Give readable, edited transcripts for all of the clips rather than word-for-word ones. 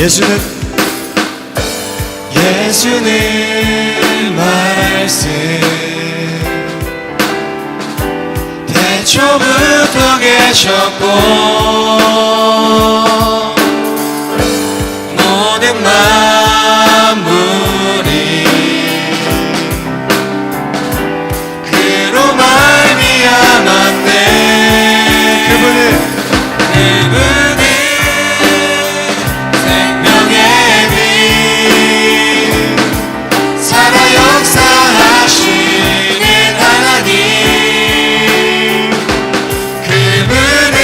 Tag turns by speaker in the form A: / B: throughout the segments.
A: 예수는 말씀 태초부터 계셨고 모든 만물이 그로 말미암았네. 그분은 생명의 빛 살아 역사하시는 하나님. 그분은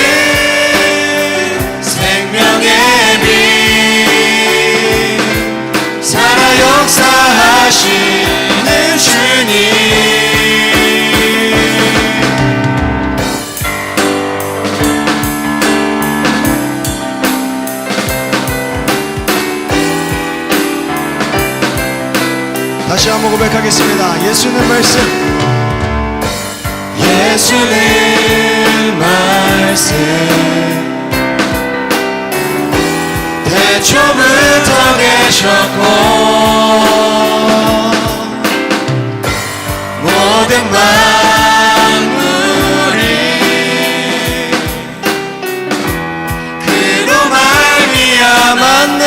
A: 생명의 빛 살아 역사하시는 주님.
B: 다시 한번 고백하겠습니다. 예수는 말씀.
A: 예수는 말씀 태초부터 계셨고 모든 만물이 그로 말미암았네.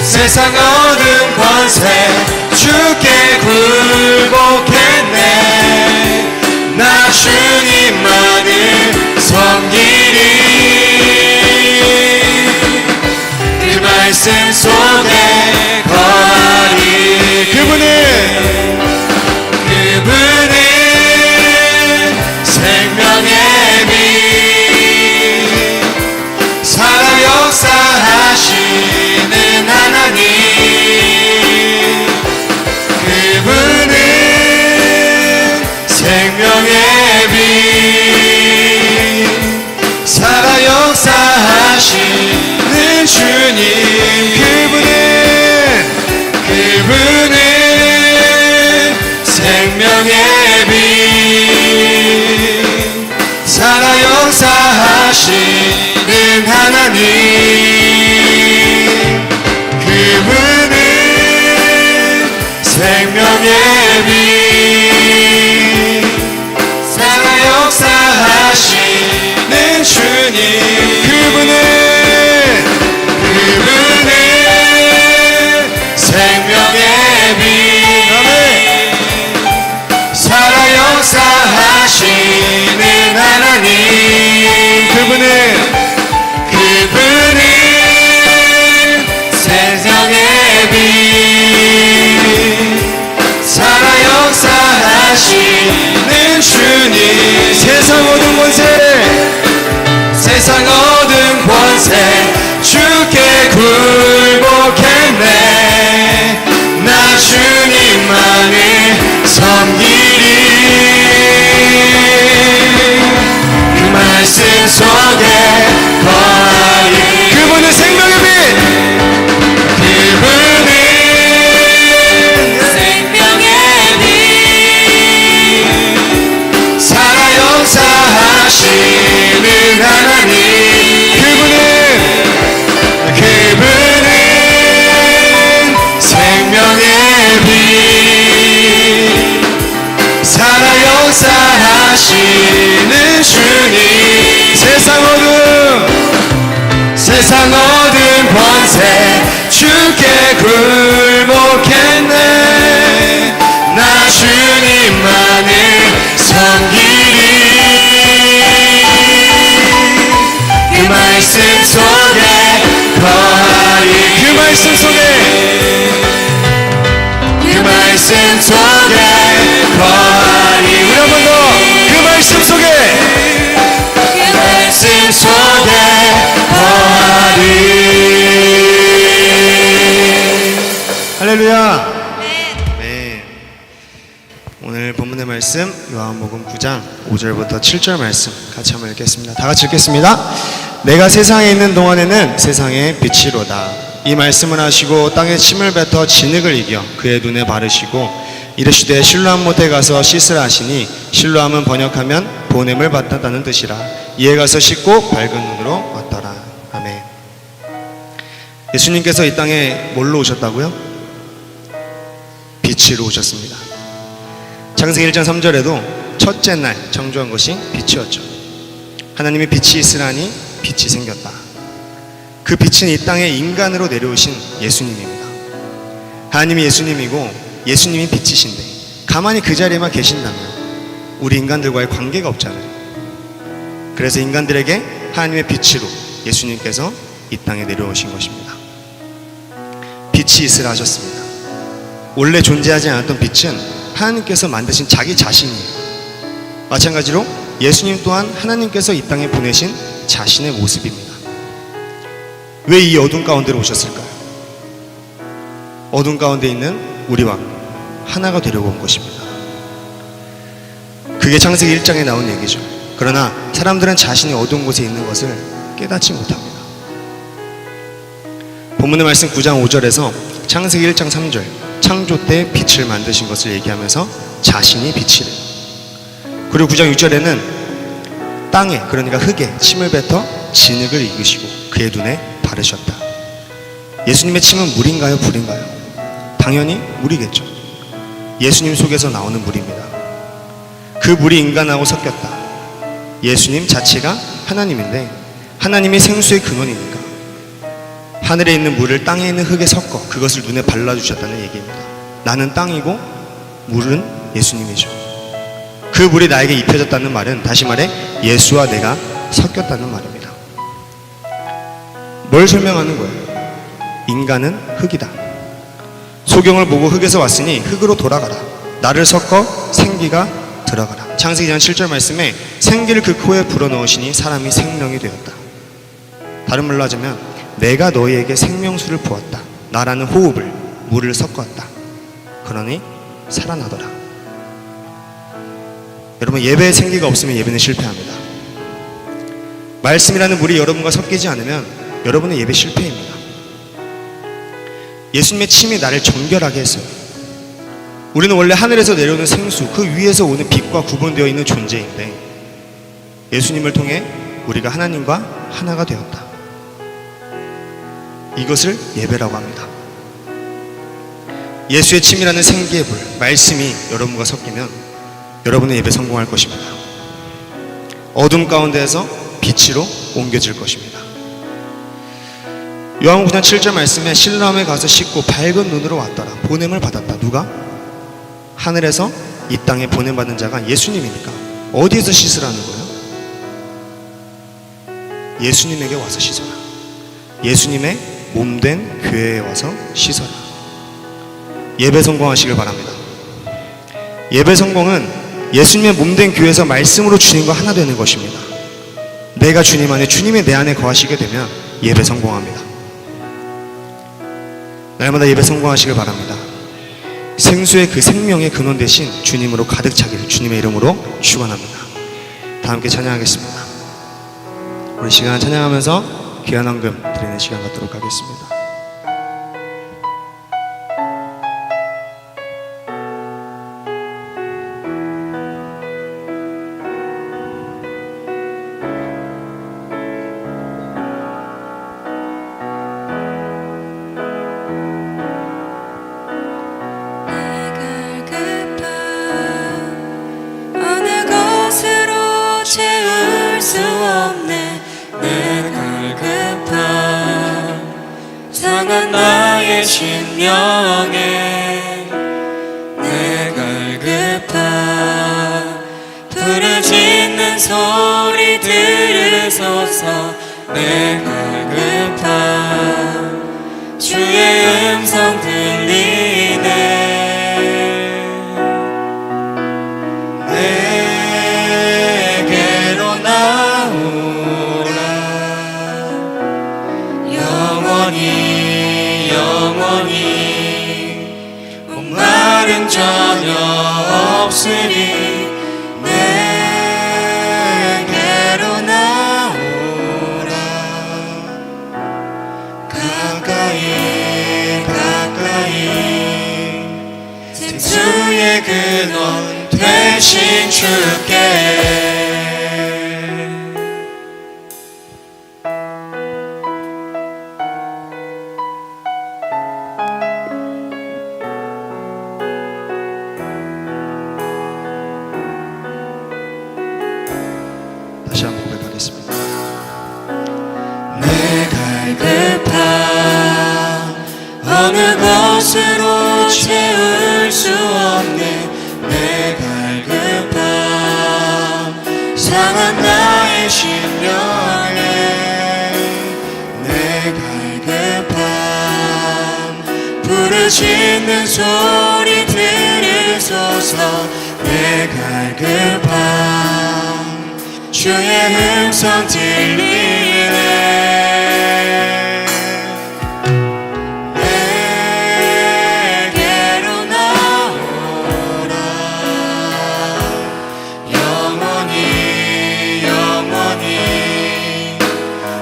A: 세상 어둠 권세 주께 굴복했네. 나 주님만을 섬기리. 그 말씀 속에 거하리. 그분은 생명의 빛 살아 역사하시는 하나님. 그분은 생명의 빛 살아 역사하시는 주님. 그분은 생명의 빛 살아 역사하시는 하나님. 그분은 생명의 빛 살아 역사하시는 주님. 그분은 생명의 빛 살아 역사하시는 하나님. 그분은 세상의 빛 살아 역사하시는 주님. 세상 어둠 권세 주께 굴복했네. 나 주님만을 섬기리. 그 말씀 속에 거하리. 그분은 생명의 빛. 그분은 생명의 빛 살아 역사하시는 하나님. 그분은 생명의 빛 살아 역사하시는 주님. 세상 어둠 권세 주께 굴복했네. 나 주님만을 섬기리. 그 말씀 속에 거하리. 그 말씀 속에 거하리. 우리 한 번 더. 그 말씀 속에 거하리.
B: 할렐루야. 네. 오늘 본문의 말씀 요한복음 9장 5절부터 7절 말씀 같이 한번 읽겠습니다. 다 같이 읽겠습니다. 내가 세상에 있는 동안에는 세상의 빛이로다. 이 말씀을 하시고 땅에 침을 뱉어 진흙을 이겨 그의 눈에 바르시고 이르시되 실로암 못에 가서 씻으라 하시니 실로암은 번역하면 보냄을 받았다는 뜻이라. 이에 가서 씻고 밝은 눈으로 왔더라. 아멘. 예수님께서 이 땅에 뭘로 오셨다고요? 빛으로 오셨습니다. 창세기 1장 3절에도 첫째 날 창조한 것이 빛이었죠. 하나님이 빛이 있으라니 빛이 생겼다. 그 빛은 이 땅에 인간으로 내려오신 예수님입니다. 하나님이 예수님이고 예수님이 빛이신데 가만히 그 자리에만 계신다면 우리 인간들과의 관계가 없잖아요. 그래서 인간들에게 하나님의 빛으로 예수님께서 이 땅에 내려오신 것입니다. 빛이 있으라 하셨습니다. 원래 존재하지 않았던 빛은 하나님께서 만드신 자기 자신이에요. 마찬가지로 예수님 또한 하나님께서 이 땅에 보내신 자신의 모습입니다. 왜 이 어둠 가운데로 오셨을까요? 어둠 가운데 있는 우리와 하나가 되려고 온 것입니다. 그게 창세기 1장에 나온 얘기죠. 그러나 사람들은 자신이 어두운 곳에 있는 것을 깨닫지 못합니다. 본문의 말씀 9장 5절에서 창세기 1장 3절 창조 때 빛을 만드신 것을 얘기하면서 자신이 빛이래요. 그리고 9장 6절에는 땅에, 그러니까 흙에 침을 뱉어 진흙을 익으시고 그의 눈에 바르셨다. 예수님의 침은 물인가요, 불인가요? 당연히 물이겠죠. 예수님 속에서 나오는 물입니다. 그 물이 인간하고 섞였다. 예수님 자체가 하나님인데 하나님이 생수의 근원이니까 하늘에 있는 물을 땅에 있는 흙에 섞어 그것을 눈에 발라주셨다는 얘기입니다. 나는 땅이고 물은 예수님이죠. 그 물이 나에게 입혀졌다는 말은 다시 말해 예수와 내가 섞였다는 말입니다. 뭘 설명하는 거예요? 인간은 흙이다. 소경을 보고 흙에서 왔으니 흙으로 돌아가라. 나를 섞어 생기가 들어가라. 창세기 2장 7절 말씀에 생기를 그 코에 불어넣으시니 사람이 생명이 되었다. 다른 말로 하자면 내가 너희에게 생명수를 부었다. 나라는 호흡을 물을 섞었다. 그러니 살아나더라. 여러분, 예배에 생기가 없으면 예배는 실패합니다. 말씀이라는 물이 여러분과 섞이지 않으면 여러분의 예배 실패입니다. 예수님의 침이 나를 정결하게 했어요. 우리는 원래 하늘에서 내려오는 생수, 그 위에서 오는 빛과 구분되어 있는 존재인데 예수님을 통해 우리가 하나님과 하나가 되었다. 이것을 예배라고 합니다. 예수의 침이라는 생기의 불, 말씀이 여러분과 섞이면 여러분의 예배 성공할 것입니다. 어둠 가운데에서 빛으로 옮겨질 것입니다. 요한복음 9장 7절 말씀에 실로암에 가서 씻고 밝은 눈으로 왔더라. 보냄을 받았다. 누가? 하늘에서 이 땅에 보냄받은 자가 예수님이니까 어디에서 씻으라는 거예요? 예수님에게 와서 씻어라. 예수님의 몸된 교회에 와서 씻어라. 예배 성공하시길 바랍니다. 예배 성공은 예수님의 몸된 교회에서 말씀으로 주님과 하나 되는 것입니다. 내가 주님 안에, 주님이 내 안에 거하시게 되면 예배 성공합니다. 날마다 예배 성공하시길 바랍니다. 생수의 그 생명의 근원 대신 주님으로 가득 차기를 주님의 이름으로 축원합니다. 다 함께 찬양하겠습니다. 우리 시간 찬양하면서 귀한 헌금 드리는 시간 갖도록 하겠습니다.
C: 나의 심령에 내 갈급한 부르짖는 소리 들으소서. 내 갈급한 주의 음성 들리네. 내게로 나오라. 영원히 전혀 없으니 내게로 나오라. 가까이 가까이 생수의 근원 되신 주께
B: 다시 한번 고백하겠습니다.
C: 내 갈급함 어느 것으로 채울 수 없네. 내 갈급함 상한 나의 심령에 내 갈급함 부르짖는 소리 들으소서. 내 갈급함 주의 음성 들리네. 내게로 나오라. 영원히 영원히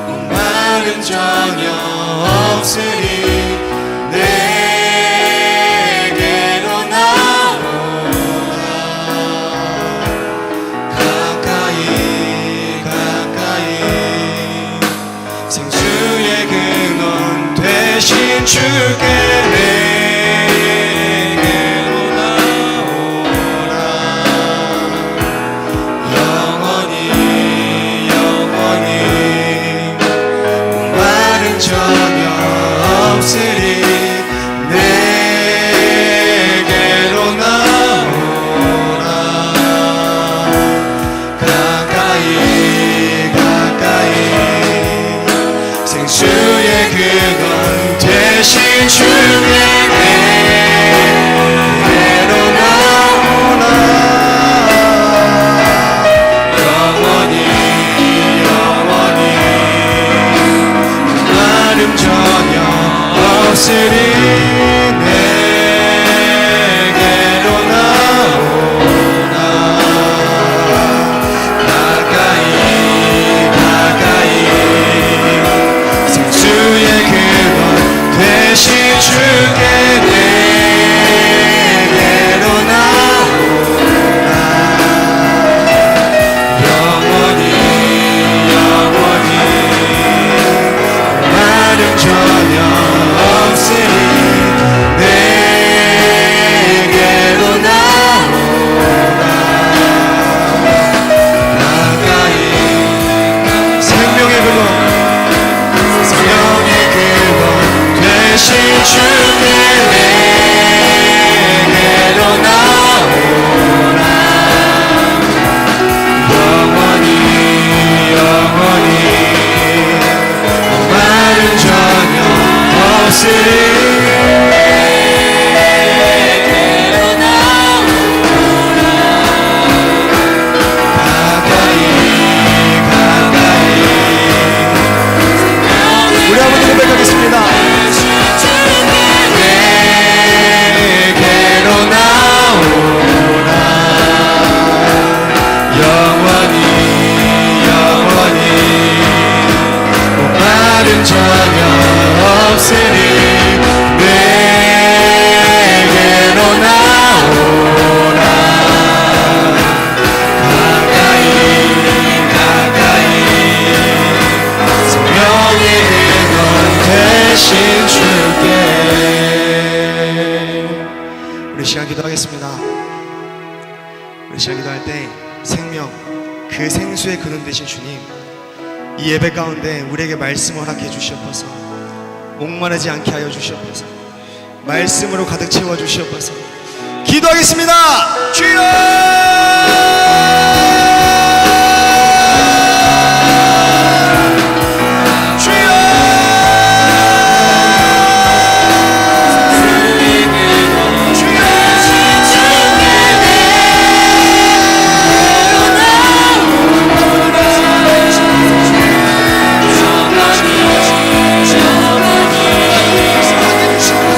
C: 목마름 전혀 없으니 내게로 나오라. 가까이 가까이 생수의 근원 되신 주께 내게로 나오라. 영원히 영원히 목마름 전혀 없으리 내게로 나오라. 가까이 가까이 생수의 근원 되신 주께 내게로 나오라. 영원히 영원히 마름 전혀 없으리 내게로 나오라. 가까이 가까이 생수의 근원 되신 주께 내게로 나오라. 영원히 영원히 마름 전혀 없으니 내게로 나오라. 가까이 생명의 근원 생명의 근원 되신 주께 내게로 나오라. 영원히 영원히 마름 전혀 없으리 내게로 나오라. 가까이 가까이
B: 우리 한번 고백하겠습니다.
C: 내게로 나오라. 영원히 영원히 목마름 전혀 없으니 내게로 나오라. 가까이 가까이 생명의 근원 되신 주께.
B: 우리 시간 기도하겠습니다. 우리 시간 기도할 때 생명, 그 생수의 근원 되신 주님, 이 예배 가운데 우리에게 말씀을 허락해 주시옵소서. 목마르지 않게 하여 주시옵소서. 말씀으로 가득 채워 주시옵소서. 기도하겠습니다. 주여!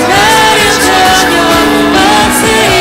C: 나를 전혀 없으니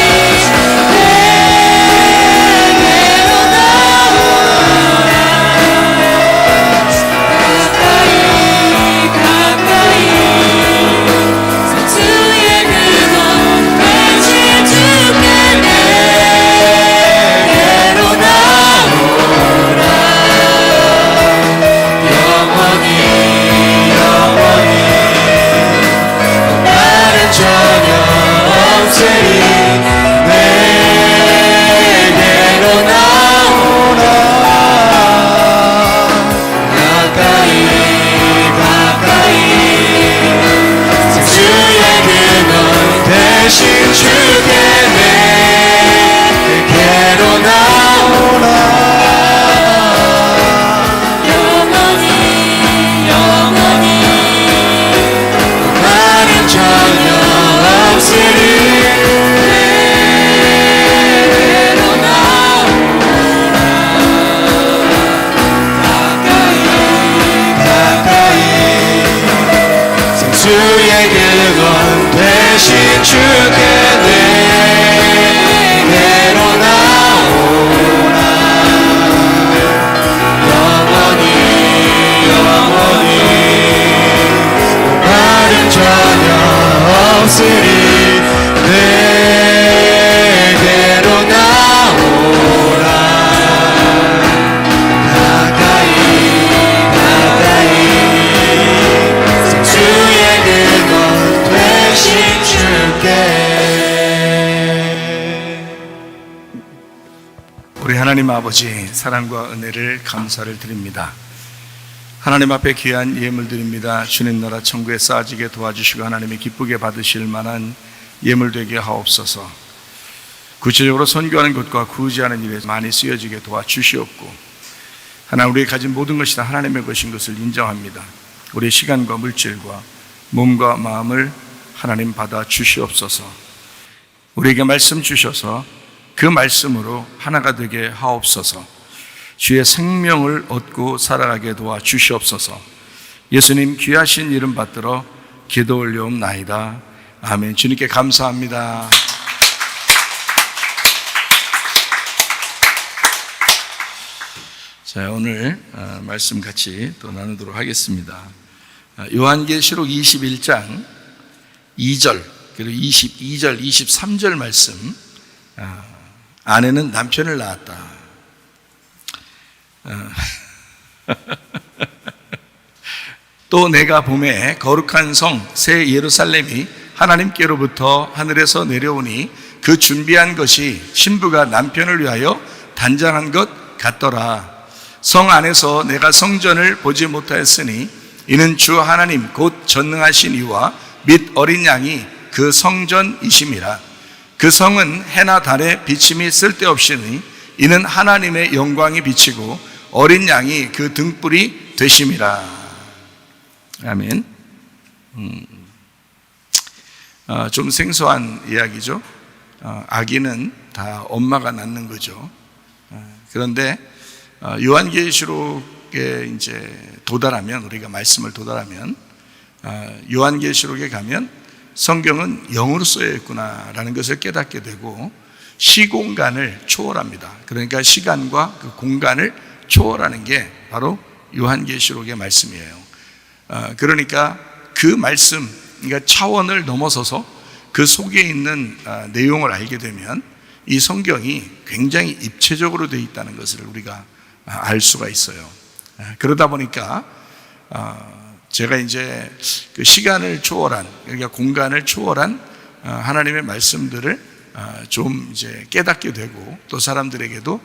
D: 우리 하나님 아버지 사랑과 은혜를 감사를 드립니다. 하나님 앞에 귀한 예물 드립니다. 주님 나라 천국에 쌓아지게 도와주시고 하나님이 기쁘게 받으실 만한 예물 되게 하옵소서. 구체적으로 선교하는 것과 구제하는 일에 많이 쓰여지게 도와주시옵고, 하나님 우리가 가진 모든 것이 다 하나님의 것인 것을 인정합니다. 우리의 시간과 물질과 몸과 마음을 하나님 받아 주시옵소서. 우리에게 말씀 주셔서 그 말씀으로 하나가 되게 하옵소서. 주의 생명을 얻고 살아가게 도와 주시옵소서. 예수님 귀하신 이름 받들어 기도 올려옵나이다. 아멘. 주님께 감사합니다. 자, 오늘 말씀 같이 또 나누도록 하겠습니다. 요한계시록 21장 2절 그리고 22절 23절 말씀. 아내는 남편을 낳았다. 또 내가 봄에 거룩한 성 새 예루살렘이 하나님께로부터 하늘에서 내려오니 그 준비한 것이 신부가 남편을 위하여 단장한 것 같더라. 성 안에서 내가 성전을 보지 못하였으니 이는 주 하나님 곧 전능하신 이와 및 어린 양이 그 성전이심이라. 그 성은 해나 달의 비침이 쓸데없으니 이는 하나님의 영광이 비치고 어린 양이 그 등불이 되심이라. 아멘. 좀 생소한 이야기죠. 아기는 다 엄마가 낳는 거죠. 그런데 요한계시록에 이제 도달하면, 우리가 말씀을 도달하면, 요한계시록에 가면 성경은 영으로 쓰여 있구나라는 것을 깨닫게 되고, 시공간을 초월합니다. 그러니까 시간과 그 공간을 초월하는 게 바로 요한계시록의 말씀이에요. 그러니까 그 말씀, 그러니까 차원을 넘어서서 그 속에 있는 내용을 알게 되면 이 성경이 굉장히 입체적으로 되어 있다는 것을 우리가 알 수가 있어요. 그러다 보니까 제가 이제 그 시간을 초월한, 그러니까 공간을 초월한 하나님의 말씀들을 좀 이제 깨닫게 되고, 또 사람들에게도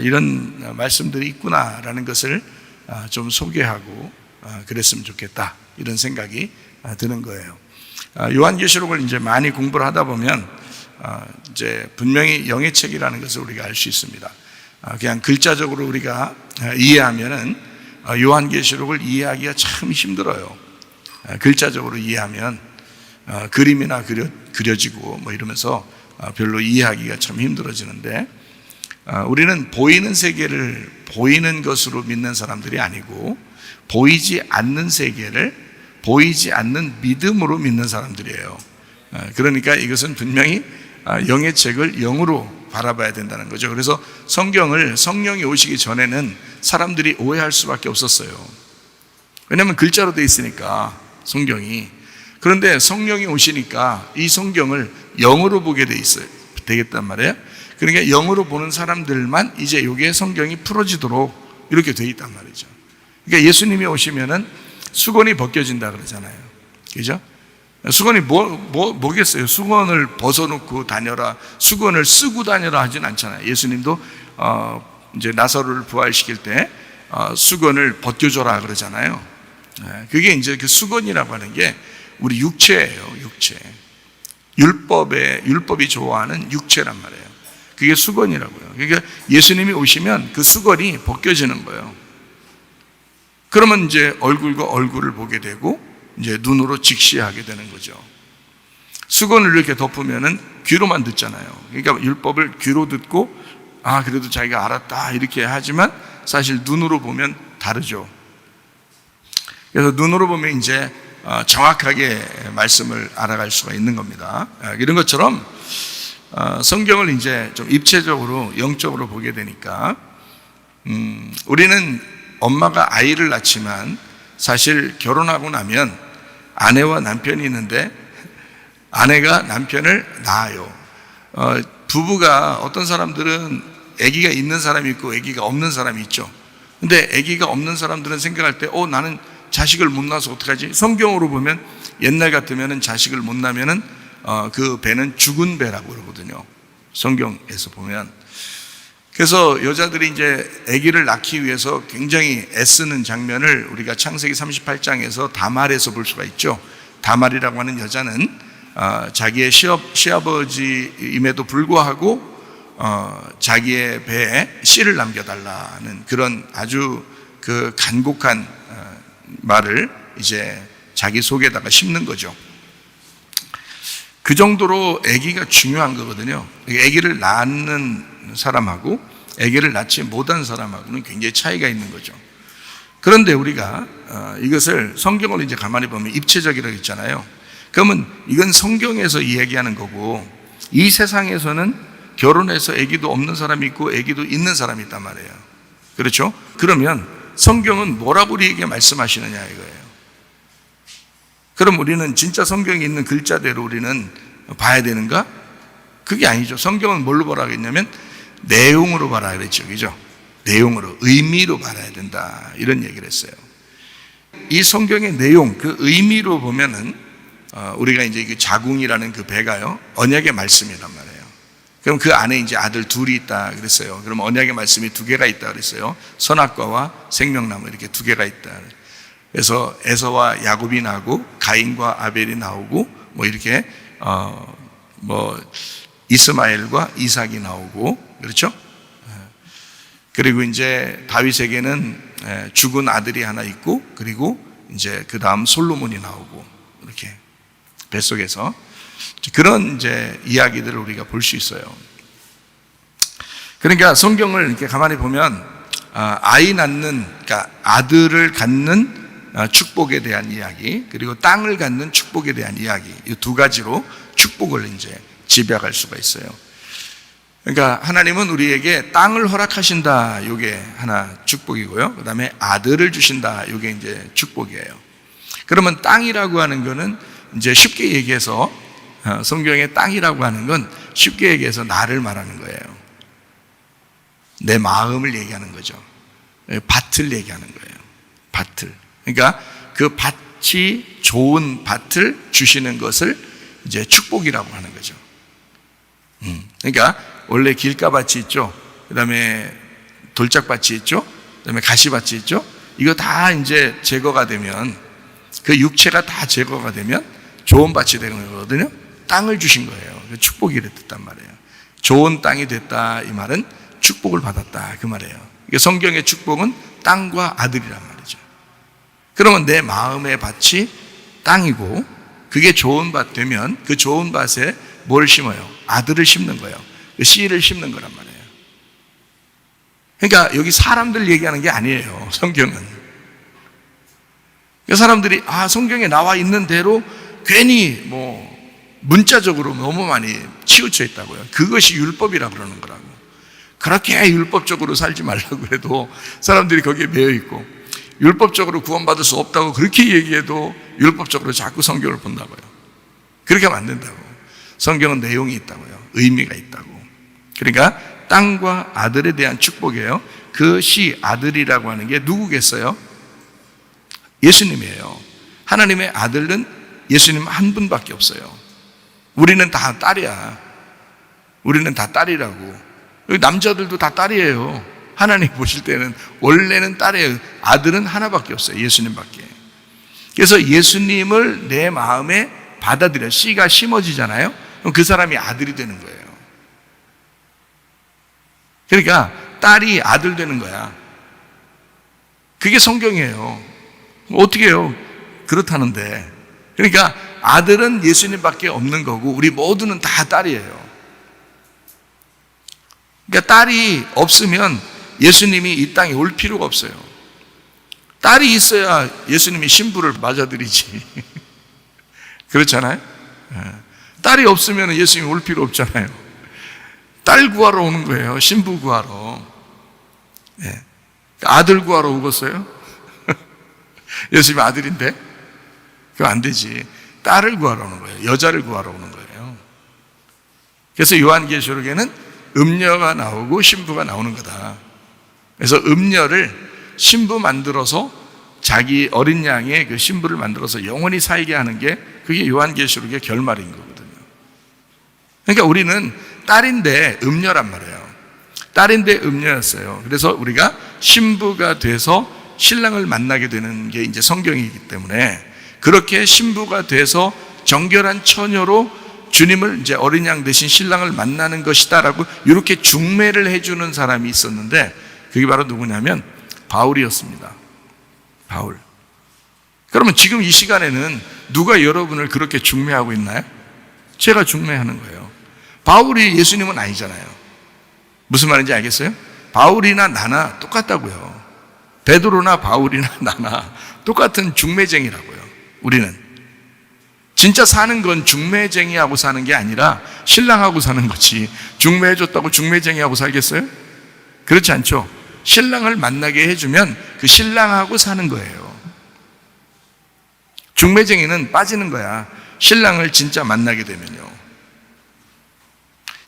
D: 이런 말씀들이 있구나라는 것을 좀 소개하고 그랬으면 좋겠다, 이런 생각이 드는 거예요. 요한계시록을 이제 많이 공부를 하다 보면 이제 분명히 영의 책이라는 것을 우리가 알 수 있습니다. 그냥 글자적으로 우리가 이해하면은 요한계시록을 이해하기가 참 힘들어요. 글자적으로 이해하면 그림이나 그려지고 뭐 이러면서 별로 이해하기가 참 힘들어지는데, 우리는 보이는 세계를 보이는 것으로 믿는 사람들이 아니고 보이지 않는 세계를 보이지 않는 믿음으로 믿는 사람들이에요. 그러니까 이것은 분명히 영의 책을 영으로 바라봐야 된다는 거죠. 그래서 성경을 성령이 오시기 전에는 사람들이 오해할 수밖에 없었어요. 왜냐하면 글자로 되어 있으니까 성경이. 그런데 성령이 오시니까 이 성경을 영으로 보게 되겠단 말이에요. 그러니까 영으로 보는 사람들만 이제 이게 성경이 풀어지도록 이렇게 되어 있단 말이죠. 그러니까 예수님이 오시면은 수건이 벗겨진다 그러잖아요. 그죠? 수건이 뭐겠어요? 수건을 벗어놓고 다녀라, 수건을 쓰고 다녀라 하진 않잖아요. 예수님도 이제 나사로를 부활시킬 때 수건을 벗겨줘라 그러잖아요. 그게 이제 그 수건이라고 하는 게 우리 육체예요, 육체. 율법이 좋아하는 육체란 말이에요. 그게 수건이라고요. 그러니까 예수님이 오시면 그 수건이 벗겨지는 거예요. 그러면 이제 얼굴과 얼굴을 보게 되고 이제 눈으로 직시하게 되는 거죠. 수건을 이렇게 덮으면은 귀로만 듣잖아요. 그러니까 율법을 귀로 듣고 그래도 자기가 알았다 이렇게 하지만 사실 눈으로 보면 다르죠. 그래서 눈으로 보면 이제 정확하게 말씀을 알아갈 수가 있는 겁니다. 이런 것처럼 성경을 이제 좀 입체적으로 영적으로 보게 되니까 우리는 엄마가 아이를 낳지만 사실 결혼하고 나면 아내와 남편이 있는데 아내가 남편을 낳아요. 부부가 어떤 사람들은 아기가 있는 사람이 있고 아기가 없는 사람이 있죠. 근데 아기가 없는 사람들은 생각할 때 나는 자식을 못 낳아서 어떡하지? 성경으로 보면 옛날 같으면 자식을 못 낳으면 그 배는 죽은 배라고 그러거든요. 성경에서 보면. 그래서 여자들이 이제 아기를 낳기 위해서 굉장히 애쓰는 장면을 우리가 창세기 38장에서 다말에서 볼 수가 있죠. 다말이라고 하는 여자는 자기의 시아버지임에도 불구하고 자기의 배에 씨를 남겨달라는 그런 아주 그 간곡한 말을 이제 자기 속에다가 심는 거죠. 그 정도로 아기가 중요한 거거든요. 아기를 낳는 사람하고 아기를 낳지 못한 사람하고는 굉장히 차이가 있는 거죠. 그런데 우리가 이것을 성경을 이제 가만히 보면 입체적이라고 했잖아요. 그러면 이건 성경에서 이야기하는 거고, 이 세상에서는 결혼해서 아기도 없는 사람이 있고 아기도 있는 사람이 있단 말이에요. 그렇죠? 그러면 성경은 뭐라고 우리에게 말씀하시느냐 이거예요. 그럼 우리는 진짜 성경에 있는 글자대로 우리는 봐야 되는가? 그게 아니죠. 성경은 뭘로 보라 그랬냐면 내용으로 봐라 그랬죠. 그죠? 내용으로, 의미로 봐야 된다, 이런 얘기를 했어요. 이 성경의 내용, 그 의미로 보면은 우리가 이제 그 자궁이라는 그 배가요, 언약의 말씀이란 말이에요. 그럼 그 안에 이제 아들 둘이 있다 그랬어요. 그럼 언약의 말씀이 두 개가 있다 그랬어요. 선악과와 생명나무, 이렇게 두 개가 있다. 그래서 에서와 야곱이 나오고 가인과 아벨이 나오고 뭐 이렇게 이스마엘과 이삭이 나오고, 그렇죠? 그리고 이제 다윗에게는 죽은 아들이 하나 있고, 그리고 이제 그 다음 솔로몬이 나오고, 이렇게 뱃속에서 그런 이제 이야기들을 우리가 볼 수 있어요. 그러니까 성경을 이렇게 가만히 보면 아이 낳는, 그러니까 아들을 갖는 축복에 대한 이야기, 그리고 땅을 갖는 축복에 대한 이야기, 이 두 가지로 축복을 이제 집약할 수가 있어요. 그러니까 하나님은 우리에게 땅을 허락하신다, 이게 하나 축복이고요. 그 다음에 아들을 주신다, 이게 이제 축복이에요. 그러면 땅이라고 하는 거는 이제 쉽게 얘기해서 성경의 땅이라고 하는 건 쉽게 얘기해서 나를 말하는 거예요. 내 마음을 얘기하는 거죠. 밭을 얘기하는 거예요. 밭을. 그러니까 그 밭이 좋은 밭을 주시는 것을 이제 축복이라고 하는 거죠. 그러니까 원래 길가밭이 있죠. 그 다음에 돌짝밭이 있죠. 그 다음에 가시밭이 있죠. 이거 다 이제 제거가 되면, 그 육체가 다 제거가 되면 좋은 밭이 되는 거거든요. 땅을 주신 거예요. 축복이 됐단 말이에요. 좋은 땅이 됐다, 이 말은 축복을 받았다, 그 말이에요. 성경의 축복은 땅과 아들이란 말이죠. 그러면 내 마음의 밭이 땅이고, 그게 좋은 밭 되면 그 좋은 밭에 뭘 심어요? 아들을 심는 거예요. 그 씨를 심는 거란 말이에요. 그러니까 여기 사람들 얘기하는 게 아니에요, 성경은. 사람들이 성경에 나와 있는 대로 괜히 문자적으로 너무 많이 치우쳐 있다고요. 그것이 율법이라고 그러는 거라고. 그렇게 율법적으로 살지 말라고 해도 사람들이 거기에 매여 있고, 율법적으로 구원받을 수 없다고 그렇게 얘기해도 율법적으로 자꾸 성경을 본다고요. 그렇게 하면 안 된다고. 성경은 내용이 있다고요. 의미가 있다고. 그러니까 땅과 아들에 대한 축복이에요. 그 시 아들이라고 하는 게 누구겠어요? 예수님이에요. 하나님의 아들은 예수님 한 분밖에 없어요. 우리는 다 딸이야. 우리는 다 딸이라고. 남자들도 다 딸이에요. 하나님 보실 때는 원래는 딸이에요. 아들은 하나밖에 없어요. 예수님밖에. 그래서 예수님을 내 마음에 받아들여, 씨가 심어지잖아요. 그럼 그 사람이 아들이 되는 거예요. 그러니까 딸이 아들 되는 거야. 그게 성경이에요. 어떻게 해요? 그렇다는데. 그러니까 아들은 예수님밖에 없는 거고, 우리 모두는 다 딸이에요. 그러니까 딸이 없으면 예수님이 이 땅에 올 필요가 없어요. 딸이 있어야 예수님이 신부를 맞아들이지. 그렇잖아요? 딸이 없으면 예수님이 올 필요 없잖아요. 딸 구하러 오는 거예요. 신부 구하러. 아들 구하러 오겠어요? 예수님이 아들인데? 그거 안 되지. 딸을 구하러 오는 거예요. 여자를 구하러 오는 거예요. 그래서 요한계시록에는 음녀가 나오고 신부가 나오는 거다. 그래서 음녀를 신부 만들어서 자기 어린 양의 그 신부를 만들어서 영원히 살게 하는 게 그게 요한계시록의 결말인 거거든요. 그러니까 우리는 딸인데 음녀란 말이에요. 딸인데 음녀였어요. 그래서 우리가 신부가 돼서 신랑을 만나게 되는 게 이제 성경이기 때문에 그렇게 신부가 돼서 정결한 처녀로 주님을 이제 어린 양 대신 신랑을 만나는 것이다라고 이렇게 중매를 해주는 사람이 있었는데 그게 바로 누구냐면 바울이었습니다. 바울. 그러면 지금 이 시간에는 누가 여러분을 그렇게 중매하고 있나요? 제가 중매하는 거예요. 바울이 예수님은 아니잖아요. 무슨 말인지 알겠어요? 바울이나 나나 똑같다고요. 베드로나 바울이나 나나 똑같은 중매쟁이라고요. 우리는 진짜 사는 건 중매쟁이하고 사는 게 아니라 신랑하고 사는 거지. 중매해줬다고 중매쟁이하고 살겠어요? 그렇지 않죠. 신랑을 만나게 해주면 그 신랑하고 사는 거예요. 중매쟁이는 빠지는 거야. 신랑을 진짜 만나게 되면요.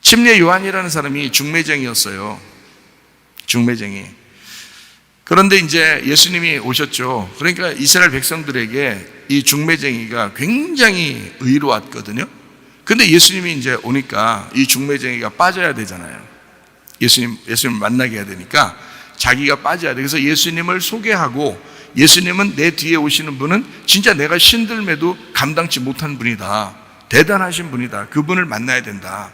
D: 침례 요한이라는 사람이 중매쟁이였어요. 중매쟁이. 그런데 이제 예수님이 오셨죠. 그러니까 이스라엘 백성들에게 이 중매쟁이가 굉장히 의로웠거든요. 근데 예수님이 이제 오니까 이 중매쟁이가 빠져야 되잖아요. 예수님 만나게 해야 되니까 자기가 빠져야 돼. 그래서 예수님을 소개하고 예수님은 내 뒤에 오시는 분은 진짜 내가 신들매도 감당치 못한 분이다. 대단하신 분이다. 그분을 만나야 된다.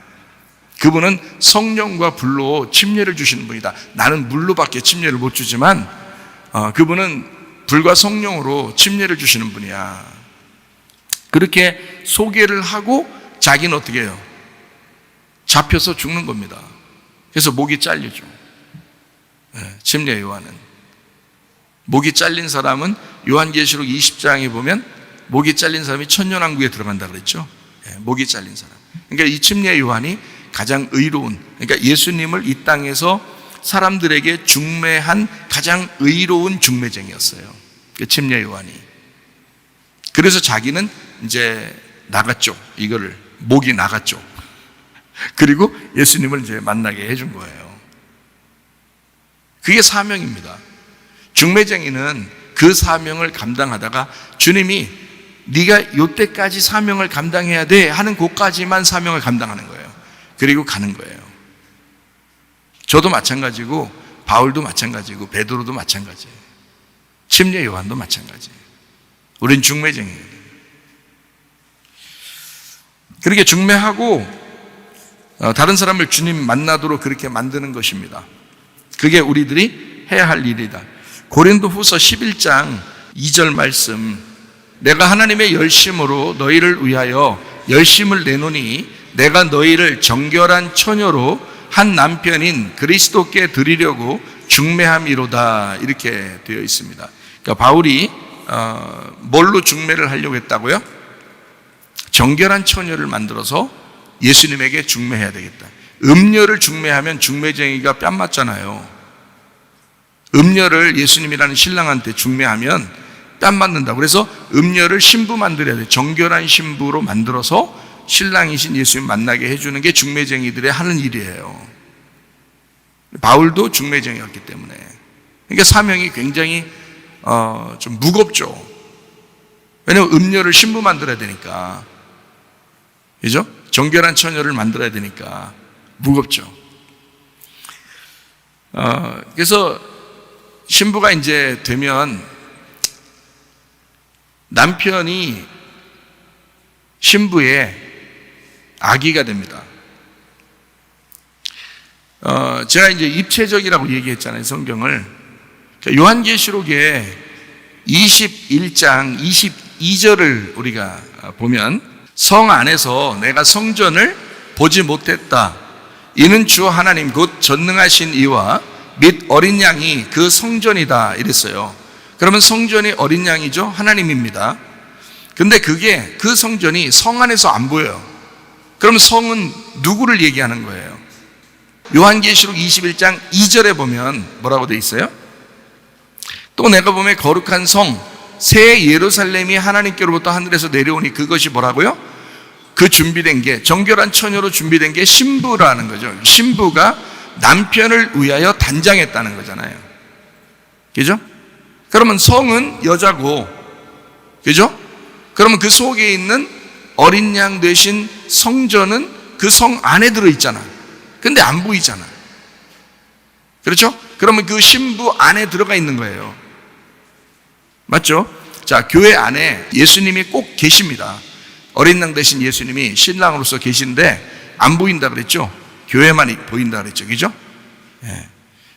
D: 그분은 성령과 불로 침례를 주시는 분이다. 나는 물로밖에 침례를 못 주지만 그분은 불과 성령으로 침례를 주시는 분이야. 그렇게 소개를 하고 자기는 어떻게 해요? 잡혀서 죽는 겁니다. 그래서 목이 잘리죠. 침례 요한은. 목이 잘린 사람은 요한계시록 20장에 보면 목이 잘린 사람이 천년왕국에 들어간다 그랬죠. 목이 잘린 사람. 그러니까 이 침례 요한이 가장 의로운, 그러니까 예수님을 이 땅에서 사람들에게 중매한 가장 의로운 중매쟁이였어요. 그 침례 요한이. 그래서 자기는 이제 나갔죠. 이거를 목이 나갔죠. 그리고 예수님을 이제 만나게 해준 거예요. 그게 사명입니다. 중매쟁이는 그 사명을 감당하다가 주님이 네가 요때까지 사명을 감당해야 돼 하는 곳까지만 사명을 감당하는 거예요. 그리고 가는 거예요. 저도 마찬가지고 바울도 마찬가지고 베드로도 마찬가지예요. 침례 요한도 마찬가지예요. 우린 중매쟁이에요. 그렇게 중매하고 다른 사람을 주님 만나도록 그렇게 만드는 것입니다. 그게 우리들이 해야 할 일이다. 고린도후서 11장 2절 말씀, 내가 하나님의 열심으로 너희를 위하여 열심을 내노니 내가 너희를 정결한 처녀로 한 남편인 그리스도께 드리려고 중매함이로다. 이렇게 되어 있습니다. 그러니까 바울이 뭘로 중매를 하려고 했다고요? 정결한 처녀를 만들어서 예수님에게 중매해야 되겠다. 음녀를 중매하면 중매쟁이가 뺨 맞잖아요. 음녀를 예수님이라는 신랑한테 중매하면 뺨 맞는다. 그래서 음녀를 신부 만들어야 돼. 정결한 신부로 만들어서 신랑이신 예수님 만나게 해주는 게 중매쟁이들의 하는 일이에요. 바울도 중매쟁이였기 때문에. 그러니까 사명이 굉장히 좀 무겁죠. 왜냐하면 음녀를 신부 만들어야 되니까. 그죠? 정결한 처녀를 만들어야 되니까 무겁죠. 그래서 신부가 이제 되면 남편이 신부의 아기가 됩니다. 제가 이제 입체적이라고 얘기했잖아요, 성경을. 요한계시록에 21장 22절을 우리가 보면 성 안에서 내가 성전을 보지 못했다. 이는 주 하나님 곧 전능하신 이와 및 어린 양이 그 성전이다. 이랬어요. 그러면 성전이 어린 양이죠? 하나님입니다. 근데 그게 그 성전이 성 안에서 안 보여요. 그럼 성은 누구를 얘기하는 거예요? 요한계시록 21장 2절에 보면 뭐라고 돼 있어요? 또 내가 보면 거룩한 성 새 예루살렘이 하나님께로부터 하늘에서 내려오니 그것이 뭐라고요? 그 준비된 게 정결한 처녀로 준비된 게 신부라는 거죠. 신부가 남편을 위하여 단장했다는 거잖아요. 그죠? 그러면 성은 여자고, 그죠? 그러면 그 속에 있는 어린 양 되신 성전은 그 성 안에 들어있잖아. 근데 안 보이잖아. 그렇죠? 그러면 그 신부 안에 들어가 있는 거예요. 맞죠? 자, 교회 안에 예수님이 꼭 계십니다. 어린 양 대신 예수님이 신랑으로서 계신데 안 보인다 그랬죠? 교회만 보인다 그랬죠. 그죠? 예.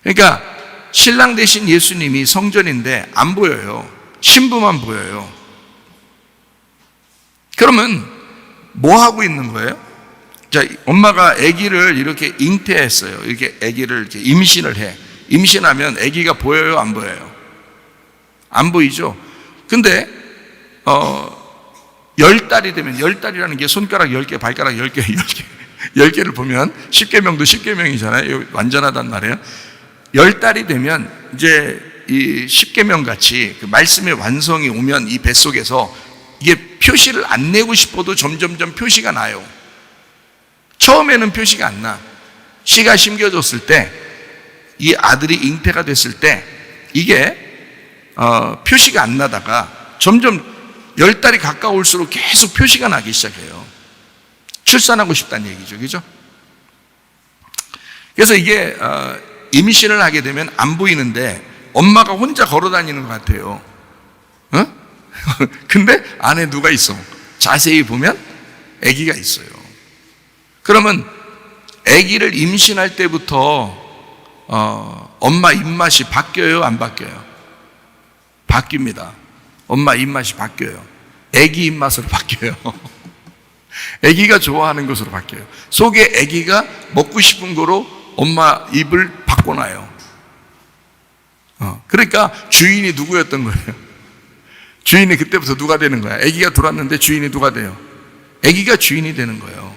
D: 그러니까 신랑 대신 예수님이 성전인데 안 보여요. 신부만 보여요. 그러면 뭐 하고 있는 거예요? 자, 엄마가 아기를 이렇게 잉태했어요. 이렇게 아기를 이렇게 임신을 해. 임신하면 아기가 보여요, 안 보여요? 안 보이죠? 근데 10달이 되면, 10달이라는 게 손가락 10개, 발가락 10개, 10개를 보면 10계명도 10계명이잖아요. 완전하단 말이에요. 10달이 되면 이제 이 10계명 같이 그 말씀의 완성이 오면 이 뱃속에서 이게 표시를 안 내고 싶어도 점점점 표시가 나요. 처음에는 표시가 안 나. 씨가 심겨졌을 때, 이 아들이 잉태가 됐을 때 이게 표시가 안 나다가 점점 10달이 가까울수록 계속 표시가 나기 시작해요. 출산하고 싶다는 얘기죠. 그죠? 그래서 이게 임신을 하게 되면 안 보이는데 엄마가 혼자 걸어 다니는 것 같아요. 근데 안에 누가 있어? 자세히 보면 아기가 있어요. 그러면 아기를 임신할 때부터 엄마 입맛이 바뀌어요, 안 바뀌어요? 바뀝니다. 엄마 입맛이 바뀌어요. 아기 입맛으로 바뀌어요. 아기가 좋아하는 것으로 바뀌어요. 속에 아기가 먹고 싶은 거로 엄마 입을 바꿔놔요. 그러니까 주인이 누구였던 거예요? 주인이 그때부터 누가 되는 거야? 아기가 들어왔는데 주인이 누가 돼요? 아기가 주인이 되는 거예요.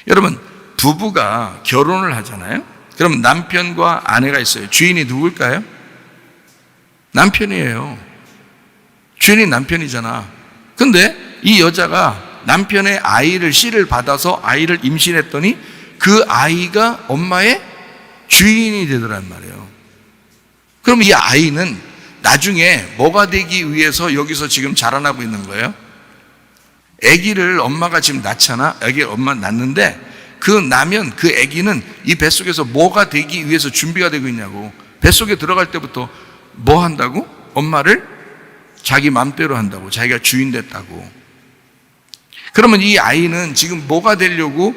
D: 여러분, 부부가 결혼을 하잖아요. 그럼 남편과 아내가 있어요. 주인이 누굴까요? 남편이에요. 주인이 남편이잖아. 근데 이 여자가 남편의 아이를 씨를 받아서 아이를 임신했더니 그 아이가 엄마의 주인이 되더란 말이에요. 그럼 이 아이는 나중에 뭐가 되기 위해서 여기서 지금 자라나고 있는 거예요? 아기를 엄마가 지금 낳잖아. 아기 엄마 낳는데 그 나면 그 아기는 이 뱃속에서 뭐가 되기 위해서 준비가 되고 있냐고. 뱃속에 들어갈 때부터 뭐 한다고? 엄마를 자기 맘대로 한다고. 자기가 주인 됐다고. 그러면 이 아이는 지금 뭐가 되려고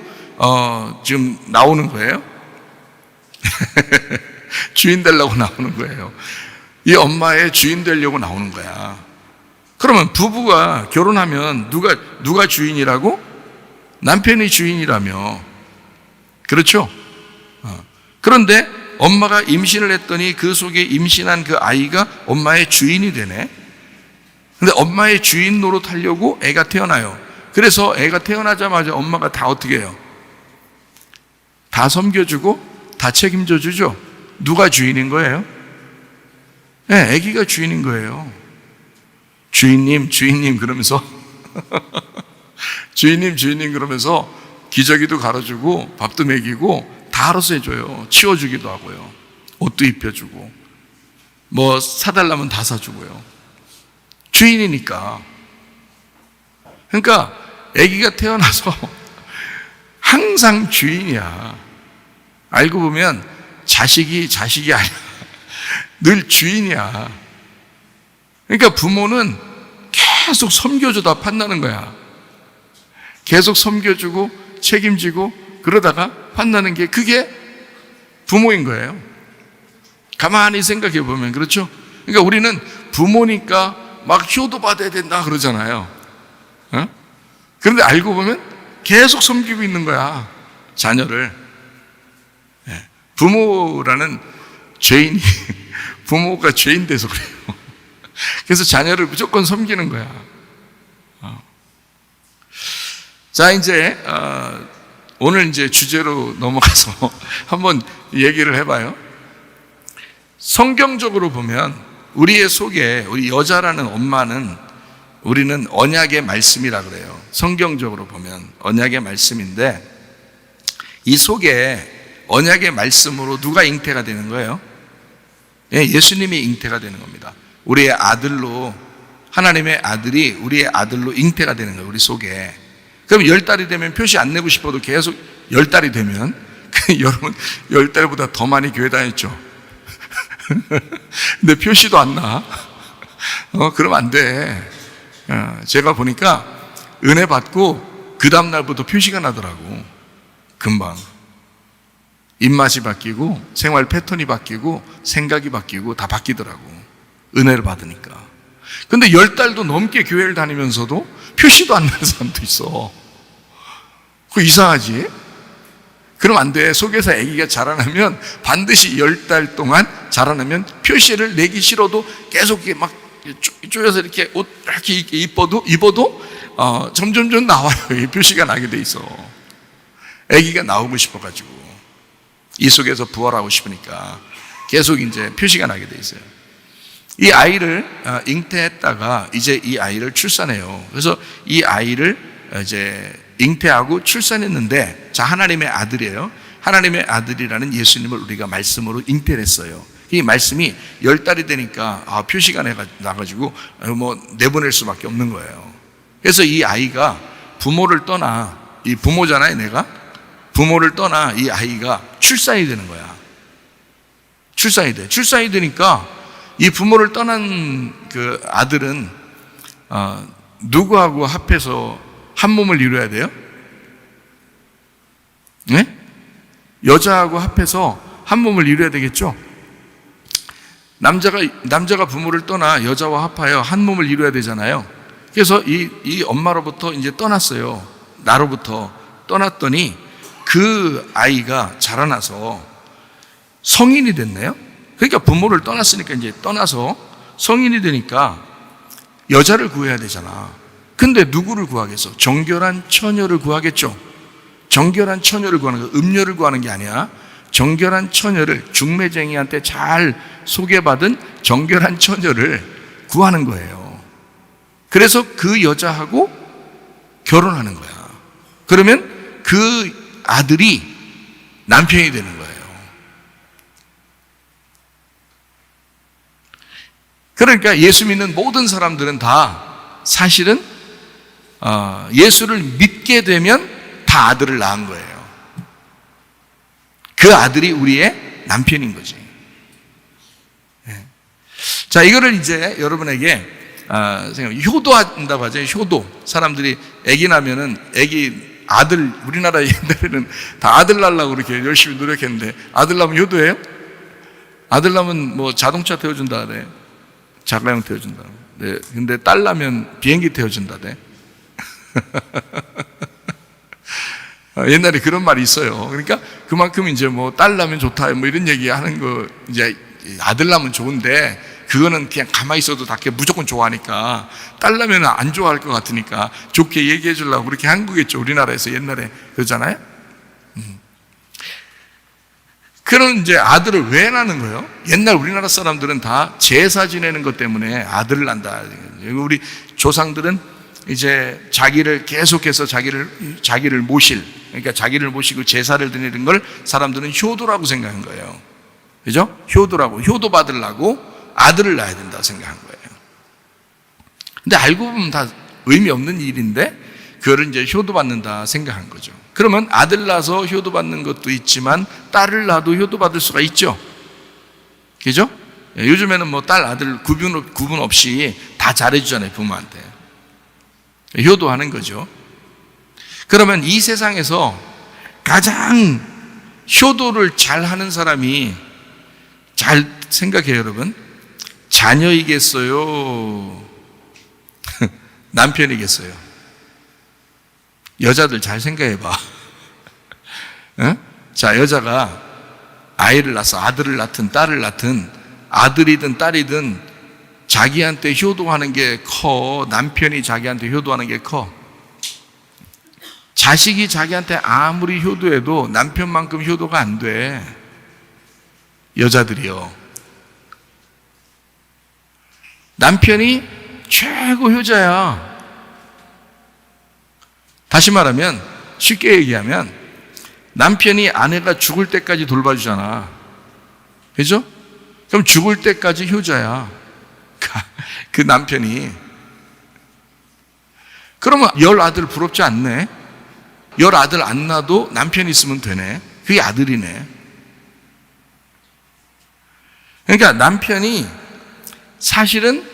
D: 지금 나오는 거예요? 주인 되려고 나오는 거예요. 이 엄마의 주인 되려고 나오는 거야. 그러면 부부가 결혼하면 누가 주인이라고? 남편이 주인이라며. 그렇죠? 그런데 엄마가 임신을 했더니 그 속에 임신한 그 아이가 엄마의 주인이 되네. 근데 엄마의 주인 노릇하려고 애가 태어나요. 그래서 애가 태어나자마자 엄마가 다 어떻게 해요? 다 섬겨주고 다 책임져 주죠. 누가 주인인 거예요? 네, 아기가 주인인 거예요. 주인님, 주인님 그러면서 주인님 그러면서 기저귀도 갈아주고 밥도 먹이고 다 알아서 해줘요. 치워주기도 하고요. 옷도 입혀주고 뭐 사달라면 다 사주고요. 주인이니까. 그러니까 아기가 태어나서 항상 주인이야. 알고 보면 자식이 아니야. 늘 주인이야. 그러니까 부모는 계속 섬겨주다 판나는 거야. 계속 섬겨주고 책임지고 그러다가 판나는 게 그게 부모인 거예요. 가만히 생각해 보면 그렇죠? 그러니까 우리는 부모니까 막 효도 받아야 된다 그러잖아요. 그런데 알고 보면 계속 섬기고 있는 거야. 자녀를. 부모라는 죄인이 부모가 죄인 돼서 그래요. 그래서 자녀를 무조건 섬기는 거야. 자, 이제 오늘 이제 주제로 넘어가서 한번 얘기를 해봐요. 성경적으로 보면 우리의 속에 우리 여자라는 엄마는 우리는 언약의 말씀이라 그래요. 성경적으로 보면 언약의 말씀인데 이 속에 언약의 말씀으로 누가 잉태가 되는 거예요? 예수님이 잉태가 되는 겁니다. 우리의 아들로, 하나님의 아들이 우리의 아들로 잉태가 되는 거예요. 우리 속에. 그럼 10달이 되면 표시 안 내고 싶어도 계속 10달이 되면 여러분 10달보다 더 많이 교회 다녔죠? 근데 표시도 안 나. 그러면 안 돼. 제가 보니까 은혜 받고 그 다음날부터 표시가 나더라고. 금방. 입맛이 바뀌고 생활 패턴이 바뀌고 생각이 바뀌고 다 바뀌더라고. 은혜를 받으니까. 근데 10달도 넘게 교회를 다니면서도 표시도 안 나는 사람도 있어. 그거 이상하지? 그럼 안 돼. 속에서 아기가 자라나면 반드시 10달 동안 자라나면 표시를 내기 싫어도 계속 이렇게 막 쪼여서 이렇게 옷 이렇게 입어도 점점 나와요. 이 표시가 나게 돼 있어. 아기가 나오고 싶어가지고 이 속에서 부활하고 싶으니까 계속 이제 표시가 나게 돼 있어요. 이 아이를 잉태했다가 이제 이 아이를 출산해요. 그래서 이 아이를 이제 잉태하고 출산했는데, 자, 하나님의 아들이에요. 하나님의 아들이라는 예수님을 우리가 말씀으로 잉태를 했어요. 이 말씀이 10달이 되니까 표시가 나가지고 뭐 내보낼 수밖에 없는 거예요. 그래서 이 아이가 부모를 떠나, 이 부모잖아요, 내가. 부모를 떠나 이 아이가 출산이 되는 거야. 출산이 돼. 출산이 되니까 이 부모를 떠난 그 아들은 누구하고 합해서 한 몸을 이루어야 돼요? 네? 여자하고 합해서 한 몸을 이루어야 되겠죠? 남자가 부모를 떠나 여자와 합하여 한 몸을 이루어야 되잖아요. 그래서 이 엄마로부터 이제 떠났어요. 나로부터 떠났더니 그 아이가 자라나서 성인이 됐네요. 그러니까 부모를 떠났으니까 이제 떠나서 성인이 되니까 여자를 구해야 되잖아. 근데 누구를 구하겠어? 정결한 처녀를 구하겠죠. 정결한 처녀를 구하는 거, 음녀를 구하는 게 아니야. 정결한 처녀를, 중매쟁이한테 잘 소개받은 정결한 처녀를 구하는 거예요. 그래서 그 여자하고 결혼하는 거야. 그러면 그 아들이 남편이 되는 거예요. 그러니까 예수 믿는 모든 사람들은 다 사실은 예수를 믿게 되면 다 아들을 낳은 거예요. 그 아들이 우리의 남편인 거지. 자, 이거를 이제 여러분에게 효도한다고 하죠. 효도. 사람들이 아기 나면은 아들, 우리나라 옛날에는 다 아들 낳으려고 그렇게 열심히 노력했는데, 아들 낳으면 효도해요? 아들 낳으면 뭐 자동차 태워준다 그래. 자가용 태워준다. 네. 근데 딸 낳으면 비행기 태워준다 돼. 옛날에 그런 말이 있어요. 그러니까 그만큼 이제 뭐 딸 낳으면 좋다 뭐 이런 얘기 하는 거, 이제 아들 낳으면 좋은데 그거는 그냥 가만히 있어도 다 무조건 좋아하니까, 딸 낳으면 안 좋아할 것 같으니까 좋게 얘기해 주려고 그렇게 한 거겠죠. 우리나라에서 옛날에 그러잖아요. 그런 이제 아들을 왜 낳는 거예요? 옛날 우리나라 사람들은 다 제사 지내는 것 때문에 아들을 낳는다. 우리 조상들은 이제 자기를 계속해서 자기를 모실, 그러니까 자기를 모시고 제사를 드리는 걸 사람들은 효도라고 생각한 거예요. 그죠? 효도라고, 효도 받으려고 아들을 낳아야 된다고 생각한 거예요. 근데 알고 보면 다 의미 없는 일인데 그거를 이제 효도받는다 생각한 거죠. 그러면 아들 낳아서 효도받는 것도 있지만 딸을 낳아도 효도받을 수가 있죠. 그죠? 요즘에는 뭐 딸, 아들 구분 없이 다 잘해주잖아요, 부모한테. 효도하는 거죠. 그러면 이 세상에서 가장 효도를 잘하는 사람이, 잘 생각해요, 여러분. 자녀이겠어요? 남편이겠어요? 여자들 잘 생각해봐. 어? 자, 여자가 아이를 낳아서 아들을 낳든 딸을 낳든 아들이든 딸이든 자기한테 효도하는 게 커. 남편이 자기한테 효도하는 게 커. 자식이 자기한테 아무리 효도해도 남편만큼 효도가 안 돼. 여자들이요. 남편이 최고 효자야. 다시 말하면, 쉽게 얘기하면 남편이 아내가 죽을 때까지 돌봐주잖아. 그죠? 그럼 죽을 때까지 효자야, 그 남편이. 그러면 10아들 부럽지 않네? 10아들 안 낳아도 남편이 있으면 되네. 그게 아들이네. 그러니까 남편이 사실은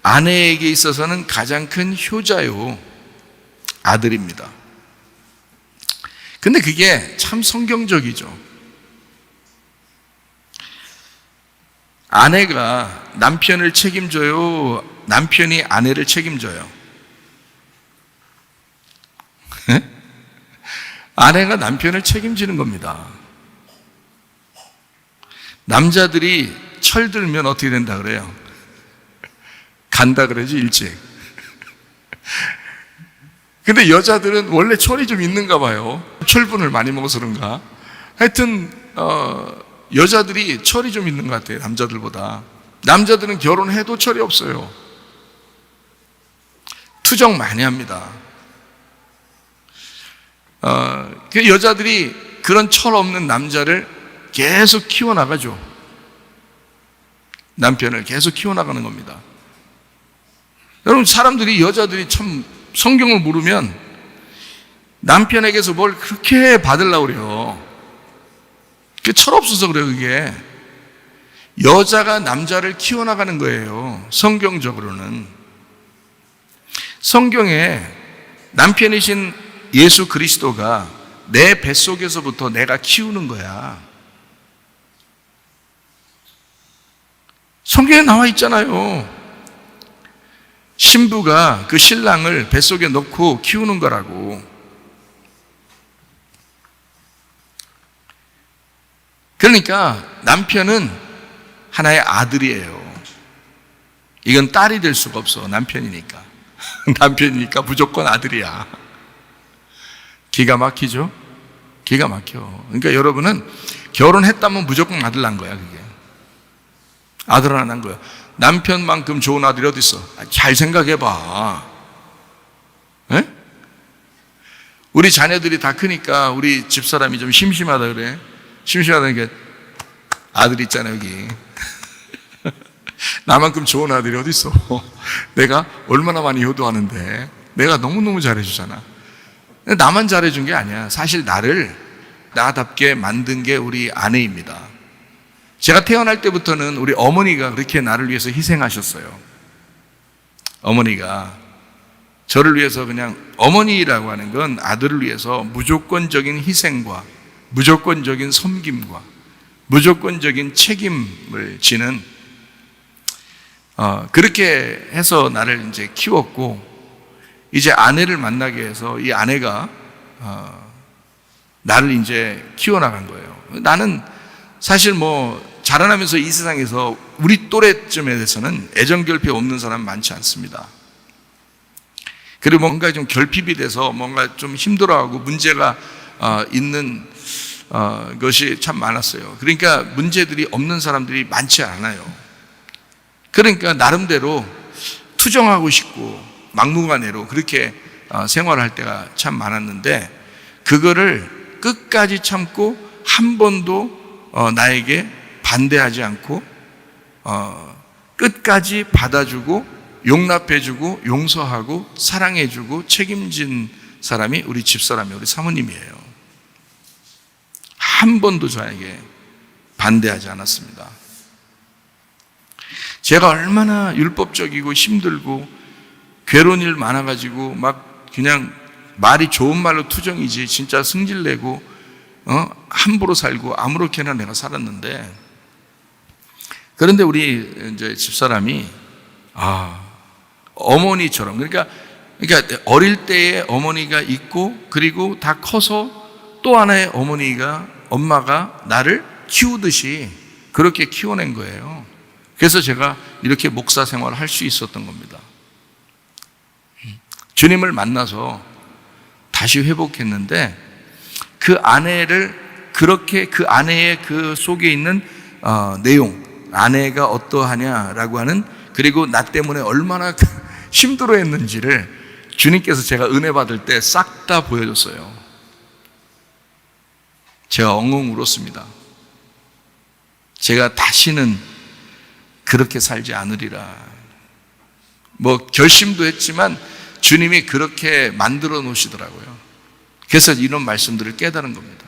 D: 아내에게 있어서는 가장 큰 효자요, 아들입니다. 근데 그게 참 성경적이죠. 아내가 남편을 책임져요, 남편이 아내를 책임져요? 아내가 남편을 책임지는 겁니다. 남자들이 철들면 어떻게 된다 그래요? 간다 그러지, 일찍. 근데 여자들은 원래 철이 좀 있는가 봐요. 철분을 많이 먹어서 그런가. 하여튼 여자들이 철이 좀 있는 것 같아요, 남자들보다. 남자들은 결혼해도 철이 없어요. 투정 많이 합니다. 그 여자들이 그런 철 없는 남자를 계속 키워나가죠. 남편을 계속 키워나가는 겁니다. 여러분, 사람들이, 여자들이 참 성경을 모르면 남편에게서 뭘 그렇게 받으려고 그래요. 그게 철없어서 그래요. 그게 여자가 남자를 키워나가는 거예요. 성경적으로는. 성경에 남편이신 예수 그리스도가 내 뱃속에서부터 내가 키우는 거야. 성경에 나와 있잖아요. 신부가 그 신랑을 뱃속에 넣고 키우는 거라고. 그러니까 남편은 하나의 아들이에요. 이건 딸이 될 수가 없어. 남편이니까. 남편이니까 무조건 아들이야. 기가 막히죠? 기가 막혀. 그러니까 여러분은 결혼했다면 무조건 아들 난 거야, 그게. 아들 하나 난 거야. 남편만큼 좋은 아들이 어디 있어? 잘 생각해봐. 에? 우리 자녀들이 다 크니까 우리 집사람이 좀 심심하다 그래. 심심하다니까 아들 있잖아, 여기. 나만큼 좋은 아들이 어디 있어? 내가 얼마나 많이 효도하는데 내가 너무너무 잘해주잖아. 나만 잘해준 게 아니야. 사실 나를 나답게 만든 게 우리 아내입니다. 제가 태어날 때부터는 우리 어머니가 그렇게 나를 위해서 희생하셨어요. 어머니가 저를 위해서, 그냥 어머니라고 하는 건 아들을 위해서 무조건적인 희생과 무조건적인 섬김과 무조건적인 책임을 지는, 그렇게 해서 나를 이제 키웠고, 이제 아내를 만나게 해서 이 아내가 나를 이제 키워나간 거예요. 나는 사실 뭐 자라나면서 이 세상에서 우리 또래쯤에 대해서는 애정결핍 없는 사람 많지 않습니다. 그리고 뭔가 좀 결핍이 돼서 뭔가 좀 힘들어하고 문제가 있는 것이 참 많았어요. 그러니까 문제들이 없는 사람들이 많지 않아요. 그러니까 나름대로 투정하고 싶고 막무가내로 그렇게 생활할 때가 참 많았는데, 그거를 끝까지 참고 한 번도 나에게 반대하지 않고 끝까지 받아주고 용납해주고 용서하고 사랑해주고 책임진 사람이 우리 집사람이 우리 사모님이에요. 한 번도 저에게 반대하지 않았습니다. 제가 얼마나 율법적이고 힘들고 괴로운 일 많아가지고 막 그냥 말이 좋은 말로 투정이지 진짜 승질내고 함부로 살고 아무렇게나 내가 살았는데, 그런데 우리 이제 집사람이 어머니처럼, 그러니까 어릴 때의 어머니가 있고, 그리고 다 커서 또 하나의 어머니가, 엄마가 나를 키우듯이 그렇게 키워낸 거예요. 그래서 제가 이렇게 목사 생활을 할 수 있었던 겁니다. 주님을 만나서 다시 회복했는데, 그 아내를 그렇게, 그 아내의 그 속에 있는 내용, 아내가 어떠하냐라고 하는, 그리고 나 때문에 얼마나 힘들어 했는지를 주님께서 제가 은혜 받을 때 싹 다 보여줬어요. 제가 엉엉 울었습니다. 제가 다시는 그렇게 살지 않으리라. 뭐 결심도 했지만 주님이 그렇게 만들어 놓으시더라고요. 그래서 이런 말씀들을 깨달은 겁니다.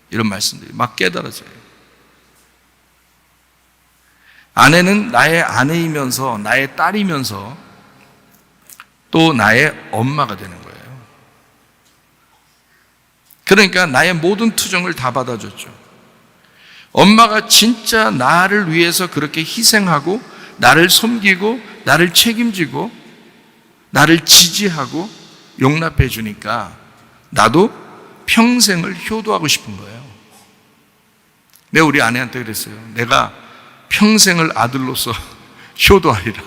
D: 이런 말씀들이 막 깨달아져요. 아내는 나의 아내이면서 나의 딸이면서 또 나의 엄마가 되는 거예요. 그러니까 나의 모든 투정을 다 받아줬죠. 엄마가 진짜 나를 위해서 그렇게 희생하고 나를 섬기고 나를 책임지고 나를 지지하고 용납해 주니까 나도 평생을 효도하고 싶은 거예요. 내가 우리 아내한테 그랬어요. 내가 평생을 아들로서 효도하리라.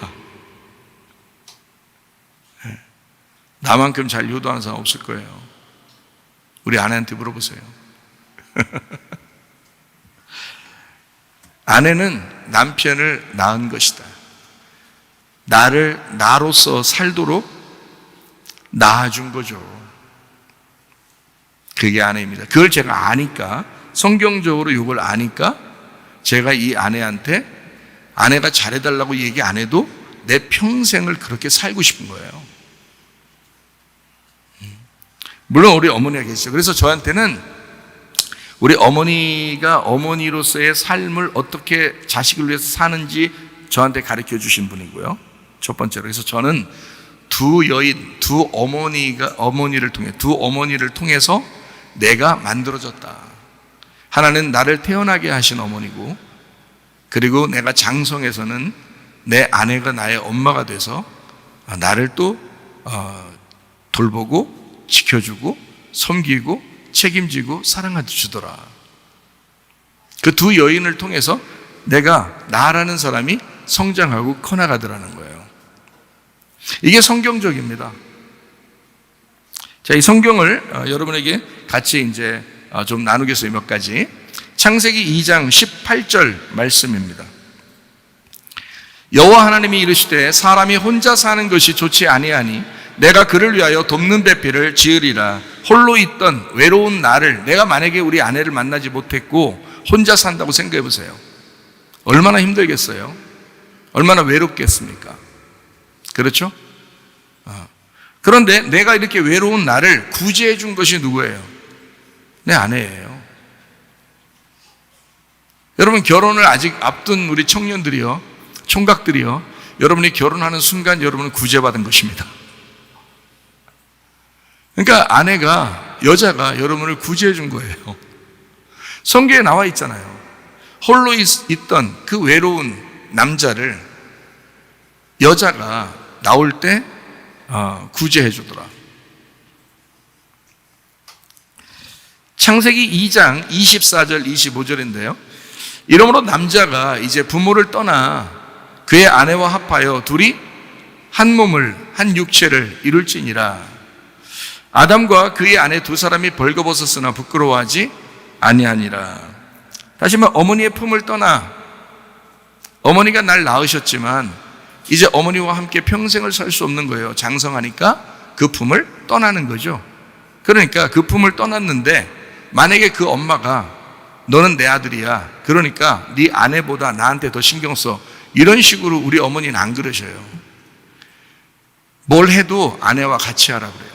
D: 나만큼 잘 효도하는 사람 없을 거예요. 우리 아내한테 물어보세요. 아내는 남편을 낳은 것이다. 나를 나로서 살도록 낳아준 거죠. 그게 아내입니다. 그걸 제가 아니까, 성경적으로 이걸 아니까 제가 이 아내한테 아내가 잘해달라고 얘기 안 해도 내 평생을 그렇게 살고 싶은 거예요. 물론 우리 어머니가 계시죠. 그래서 저한테는 우리 어머니가 어머니로서의 삶을 어떻게 자식을 위해서 사는지 저한테 가르쳐 주신 분이고요. 첫 번째로. 그래서 저는 두 어머니를 통해서 내가 만들어졌다. 하나는 나를 태어나게 하신 어머니고, 그리고 내가 장성해서는 내 아내가 나의 엄마가 돼서 나를 또 돌보고 지켜주고 섬기고 책임지고 사랑해 주더라. 그 두 여인을 통해서 내가 나라는 사람이 성장하고 커나가더라는 거예요. 이게 성경적입니다. 자, 이 성경을 여러분에게 같이 이제 좀 나누겠어요. 몇 가지. 창세기 2장 18절 말씀입니다. 여호와 하나님이 이르시되 사람이 혼자 사는 것이 좋지 아니하니 내가 그를 위하여 돕는 배필을 지으리라. 홀로 있던 외로운 나를, 내가 만약에 우리 아내를 만나지 못했고 혼자 산다고 생각해 보세요. 얼마나 힘들겠어요? 얼마나 외롭겠습니까? 그렇죠? 그런데 내가 이렇게 외로운 나를 구제해 준 것이 누구예요? 내 아내예요. 여러분, 결혼을 아직 앞둔 우리 청년들이요, 총각들이요, 여러분이 결혼하는 순간 여러분은 구제받은 것입니다. 그러니까 아내가, 여자가 여러분을 구제해 준 거예요. 성경에 나와 있잖아요. 홀로 있던 그 외로운 남자를 여자가 나올 때 구제해 주더라. 창세기 2장 24절 25절인데요. 이러므로 남자가 이제 부모를 떠나 그의 아내와 합하여 둘이 한 몸을, 한 육체를 이룰지니라. 아담과 그의 아내 두 사람이 벌거벗었으나 부끄러워하지 아니하니라. 다시 말해, 어머니의 품을 떠나, 어머니가 날 낳으셨지만 이제 어머니와 함께 평생을 살 수 없는 거예요. 장성하니까 그 품을 떠나는 거죠. 그러니까 그 품을 떠났는데, 만약에 그 엄마가 너는 내 아들이야, 그러니까 네 아내보다 나한테 더 신경 써, 이런 식으로 우리 어머니는 안 그러셔요. 뭘 해도 아내와 같이 하라 그래요.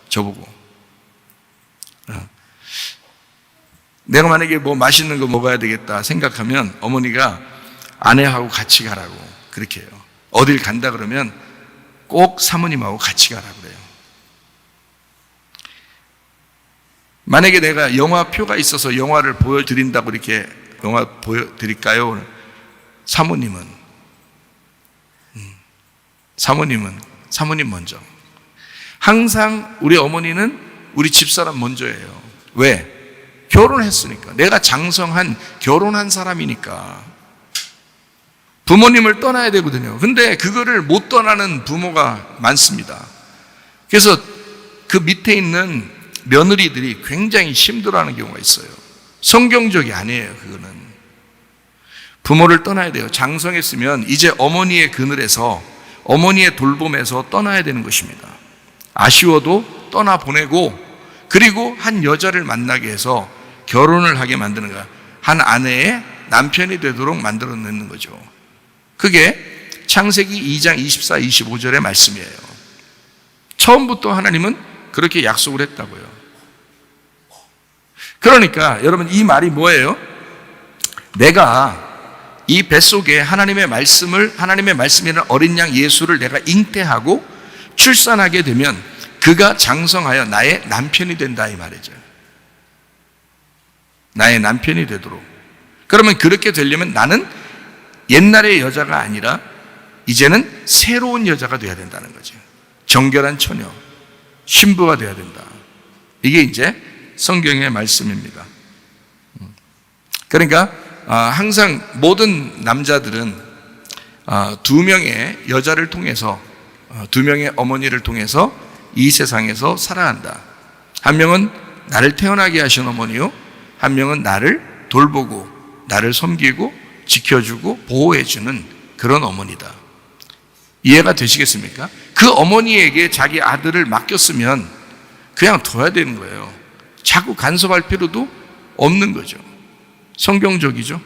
D: 저보고. 내가 만약에 뭐 맛있는 거 먹어야 되겠다 생각하면 어머니가 아내하고 같이 가라고 그렇게 해요. 어딜 간다 그러면 꼭 사모님하고 같이 가라 그래요. 만약에 내가 영화표가 있어서 영화를 보여드린다고 이렇게 영화 보여드릴까요? 사모님 먼저. 항상 우리 어머니는 우리 집사람 먼저예요. 왜? 결혼했으니까. 내가 장성한, 결혼한 사람이니까. 부모님을 떠나야 되거든요. 근데 그거를 못 떠나는 부모가 많습니다. 그래서 그 밑에 있는 며느리들이 굉장히 힘들어하는 경우가 있어요. 성경적이 아니에요. 그거는 부모를 떠나야 돼요. 장성했으면 이제 어머니의 그늘에서, 어머니의 돌봄에서 떠나야 되는 것입니다. 아쉬워도 떠나보내고, 그리고 한 여자를 만나게 해서 결혼을 하게 만드는 거야. 한 아내의 남편이 되도록 만들어내는 거죠. 그게 창세기 2장 24, 25절의 말씀이에요. 처음부터 하나님은 그렇게 약속을 했다고요. 그러니까 여러분, 이 말이 뭐예요? 내가 이 뱃속에 하나님의 말씀이라는 어린 양 예수를 내가 잉태하고 출산하게 되면 그가 장성하여 나의 남편이 된다 이 말이죠. 나의 남편이 되도록. 그러면 그렇게 되려면 나는 옛날의 여자가 아니라 이제는 새로운 여자가 돼야 된다는 거죠. 정결한 처녀, 신부가 돼야 된다. 이게 이제 성경의 말씀입니다. 그러니까 항상 모든 남자들은 두 명의 여자를 통해서, 두 명의 어머니를 통해서 이 세상에서 살아간다. 한 명은 나를 태어나게 하신 어머니요, 한 명은 나를 돌보고 나를 섬기고 지켜주고 보호해주는 그런 어머니다. 이해가 되시겠습니까? 그 어머니에게 자기 아들을 맡겼으면 그냥 둬야 되는 거예요. 자꾸 간섭할 필요도 없는 거죠. 성경적이죠.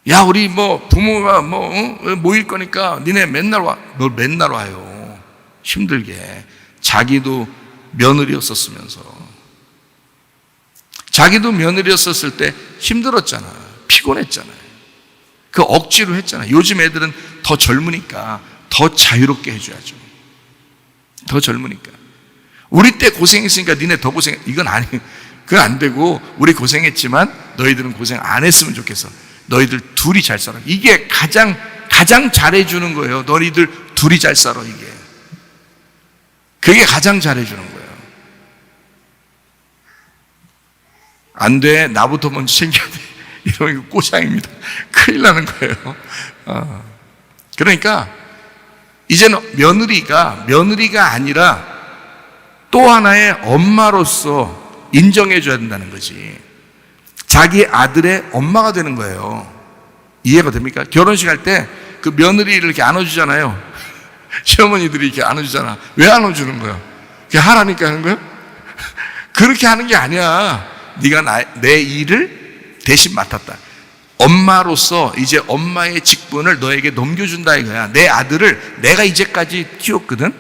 D: 야, 우리 부모가 모일 거니까 니네 맨날 와. 너 맨날 와요. 힘들게. 자기도 며느리였었으면서. 자기도 며느리였었을 때 힘들었잖아. 피곤했잖아요. 그 억지로 했잖아요. 요즘 애들은 더 젊으니까 더 자유롭게 해줘야죠. 더 젊으니까. 우리 때 고생했으니까 니네 더 고생해. 이건 그건 안 되고, 우리 고생했지만 너희들은 고생 안 했으면 좋겠어. 너희들 둘이 잘 살아. 이게 가장 잘해주는 거예요. 너희들 둘이 잘 살아, 이게. 그게 가장 잘해주는 거예요. 안 돼. 나부터 먼저 챙겨야 돼. 이러면 꼬장입니다. 큰일 나는 거예요. 그러니까 이제는 며느리가 아니라 또 하나의 엄마로서 인정해줘야 된다는 거지. 자기 아들의 엄마가 되는 거예요. 이해가 됩니까? 결혼식 할 때 그 며느리를 이렇게 안아주잖아요. 시어머니들이 이렇게 안아주잖아. 왜 안아주는 거야? 그냥 하라니까 하는 거야? 그렇게 하는 게 아니야. 네가 내 일을 대신 맡았다. 엄마로서 이제 엄마의 직분을 너에게 넘겨준다 이거야. 내 아들을 내가 이제까지 키웠거든.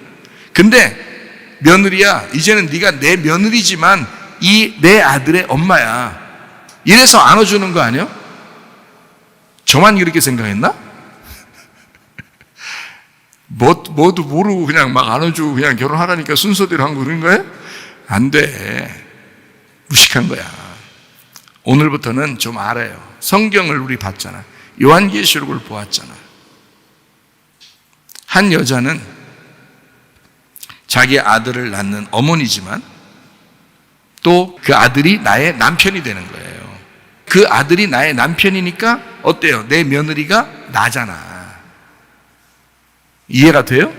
D: 근데 며느리야, 이제는 네가 내 며느리지만 이 내 아들의 엄마야. 이래서 안아주는 거 아니야? 저만 이렇게 생각했나? 뭐도 모르고 그냥 막 안아주고 그냥 결혼하라니까 순서대로 한 거 그런 거예요? 안 돼. 무식한 거야. 오늘부터는 좀 알아요. 성경을 우리 봤잖아. 요한계시록을 보았잖아. 한 여자는 자기 아들을 낳는 어머니지만 또 그 아들이 나의 남편이 되는 거예요. 그 아들이 나의 남편이니까 어때요? 내 며느리가 나잖아. 이해가 돼요?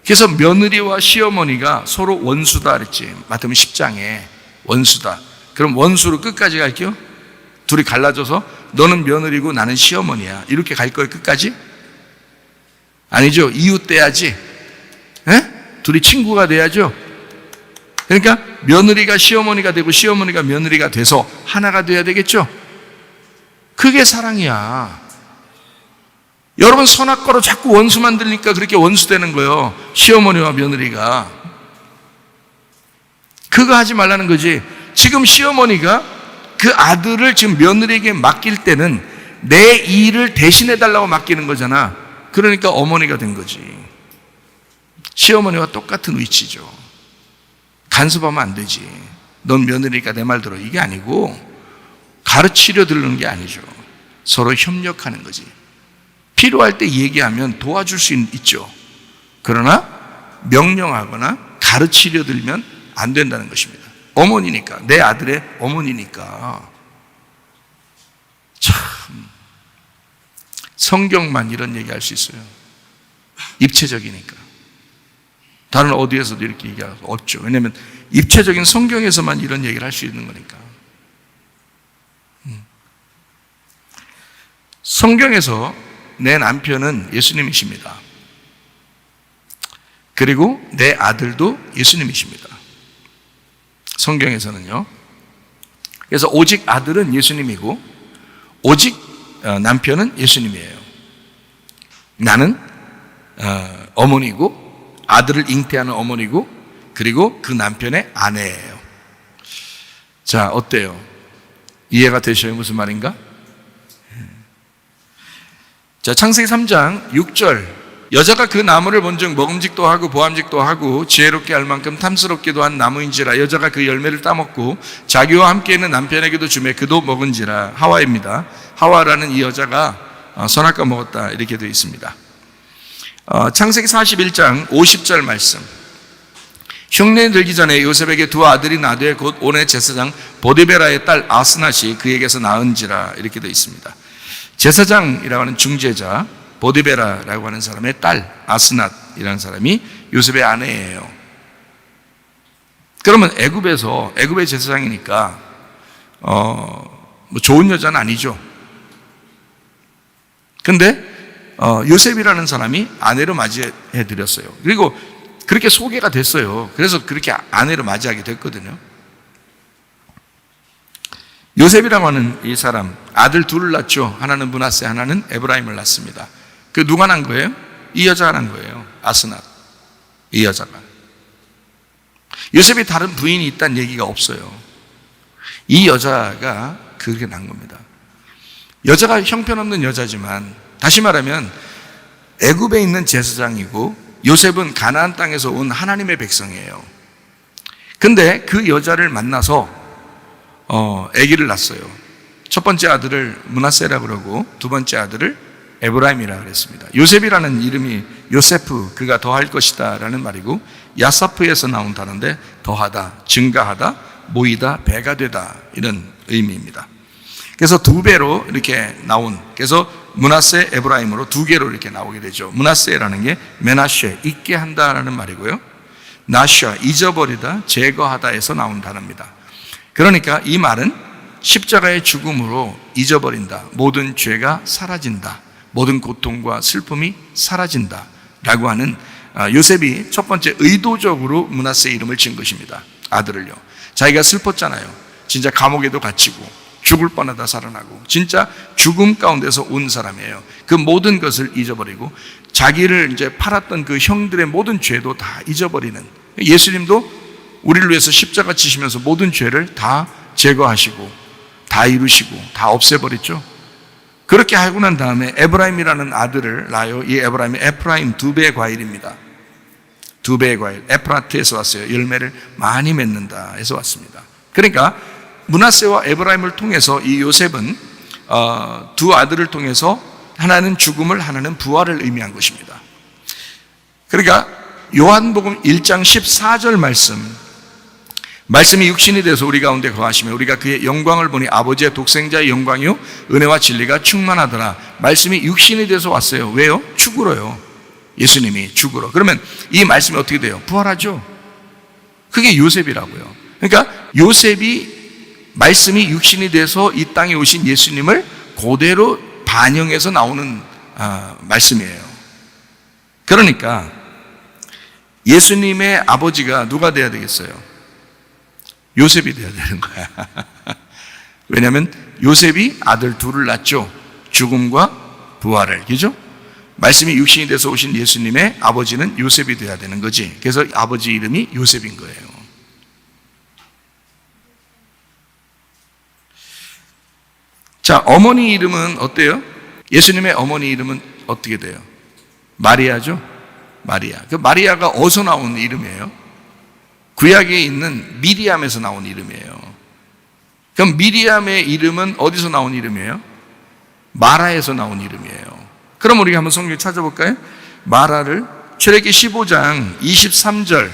D: 그래서 며느리와 시어머니가 서로 원수다 그랬지. 마태복음 10장에 원수다. 그럼 원수로 끝까지 갈게요? 둘이 갈라져서 너는 며느리고 나는 시어머니야. 이렇게 갈 거예요, 끝까지? 아니죠. 이웃돼야지. 에? 둘이 친구가 돼야죠. 그러니까 며느리가 시어머니가 되고 시어머니가 며느리가 돼서 하나가 돼야 되겠죠. 그게 사랑이야. 여러분 선악과로 자꾸 원수 만들니까 그렇게 원수 되는 거예요. 시어머니와 며느리가. 그거 하지 말라는 거지. 지금 시어머니가 그 아들을 지금 며느리에게 맡길 때는 내 일을 대신해 달라고 맡기는 거잖아. 그러니까 어머니가 된 거지. 시어머니와 똑같은 위치죠. 간섭하면 안 되지. 넌 며느리니까 내 말 들어. 이게 아니고 가르치려 들는 게 아니죠. 서로 협력하는 거지. 필요할 때 얘기하면 도와줄 수 있죠. 그러나 명령하거나 가르치려 들면 안 된다는 것입니다. 어머니니까, 내 아들의 어머니니까. 참 성경만 이런 얘기할 수 있어요. 입체적이니까. 다른 어디에서도 이렇게 얘기할 수 없죠. 왜냐하면 입체적인 성경에서만 이런 얘기를 할 수 있는 거니까. 성경에서 내 남편은 예수님이십니다. 그리고 내 아들도 예수님이십니다. 성경에서는요. 그래서 오직 아들은 예수님이고 오직 남편은 예수님이에요. 나는 어머니고 아들을 잉태하는 어머니고 그리고 그 남편의 아내예요. 자, 어때요? 이해가 되셔요? 무슨 말인가? 자, 창세기 3장 6절. 여자가 그 나무를 본즉 먹음직도 하고 보암직도 하고 지혜롭게 할 만큼 탐스럽기도 한 나무인지라. 여자가 그 열매를 따먹고 자기와 함께 있는 남편에게도 주매 그도 먹은지라. 하와입니다. 하와라는 이 여자가 선악과 먹었다 이렇게 되어 있습니다. 창세기 41장 50절 말씀. 흉내 들기 전에 요셉에게 두 아들이 나되 곧 온의 제사장 보디베라의 딸 아스낫이 그에게서 낳은지라 이렇게 되어 있습니다. 제사장이라고 하는 중재자 보디베라라고 하는 사람의 딸 아스낫이라는 사람이 요셉의 아내예요. 그러면 애굽의 제사장이니까 뭐 좋은 여자는 아니죠. 근데 요셉이라는 사람이 아내로 맞이해 드렸어요. 그리고 그렇게 소개가 됐어요. 그래서 그렇게 아내로 맞이하게 됐거든요. 요셉이라고 하는 이 사람 아들 둘을 낳죠. 하나는 므낫세, 하나는 에브라임을 낳습니다. 그 누가 난 거예요? 이 여자가 난 거예요. 아스낫. 이 여자가. 요셉이 다른 부인이 있다는 얘기가 없어요. 이 여자가 그렇게 난 겁니다. 여자가 형편없는 여자지만 다시 말하면 애굽에 있는 제사장이고 요셉은 가나안 땅에서 온 하나님의 백성이에요. 근데 그 여자를 만나서 아기를 낳았어요. 첫 번째 아들을 므낫세라 그러고 두 번째 아들을 에브라임이라 그랬습니다. 요셉이라는 이름이 요세프, 그가 더할 것이다 라는 말이고 야사프에서 나온 단어인데 더하다, 증가하다, 모이다, 배가 되다 이런 의미입니다. 그래서 두 배로 이렇게 나온, 그래서 므낫세, 에브라임으로 두 개로 이렇게 나오게 되죠. 므낫세라는 게 메나쉐, 잊게 한다라는 말이고요. 나샤, 잊어버리다, 제거하다에서 나온 단어입니다. 그러니까 이 말은 십자가의 죽음으로 잊어버린다. 모든 죄가 사라진다. 모든 고통과 슬픔이 사라진다. 라고 하는 요셉이 첫 번째 의도적으로 므낫세 이름을 지은 것입니다. 아들을요. 자기가 슬펐잖아요. 진짜 감옥에도 갇히고 죽을 뻔하다 살아나고 진짜 죽음 가운데서 온 사람이에요. 그 모든 것을 잊어버리고 자기를 이제 팔았던 그 형들의 모든 죄도 다 잊어버리는, 예수님도 우리를 위해서 십자가 지시면서 모든 죄를 다 제거하시고 다 이루시고 다 없애버렸죠. 그렇게 하고 난 다음에 에브라임이라는 아들을 낳아요. 이 에브라임이 에프라임 두 배의 과일입니다. 두 배의 과일. 에프라트에서 왔어요. 열매를 많이 맺는다 해서 왔습니다. 그러니까 므낫세와 에브라임을 통해서 이 요셉은 두 아들을 통해서 하나는 죽음을, 하나는 부활을 의미한 것입니다. 그러니까 요한복음 1장 14절 말씀이 육신이 돼서 우리 가운데 거하시며 우리가 그의 영광을 보니 아버지의 독생자의 영광이요 은혜와 진리가 충만하더라. 말씀이 육신이 돼서 왔어요. 왜요? 죽으러요. 예수님이 죽으러. 그러면 이 말씀이 어떻게 돼요? 부활하죠. 그게 요셉이라고요. 그러니까 요셉이 말씀이 육신이 돼서 이 땅에 오신 예수님을 그대로 반영해서 나오는 말씀이에요. 그러니까 예수님의 아버지가 누가 돼야 되겠어요? 요셉이 돼야 되는 거야. 왜냐하면 요셉이 아들 둘을 낳죠. 죽음과 부활을. 그죠? 말씀이 육신이 돼서 오신 예수님의 아버지는 요셉이 돼야 되는 거지. 그래서 아버지 이름이 요셉인 거예요. 자, 어머니 이름은 어때요? 예수님의 어머니 이름은 어떻게 돼요? 마리아죠? 마리아. 그 마리아가 어디서 나온 이름이에요? 구약에 있는 미리암에서 나온 이름이에요. 그럼 미리암의 이름은 어디서 나온 이름이에요? 마라에서 나온 이름이에요. 그럼 우리가 한번 성경 찾아볼까요? 마라를 출애굽기 15장 23절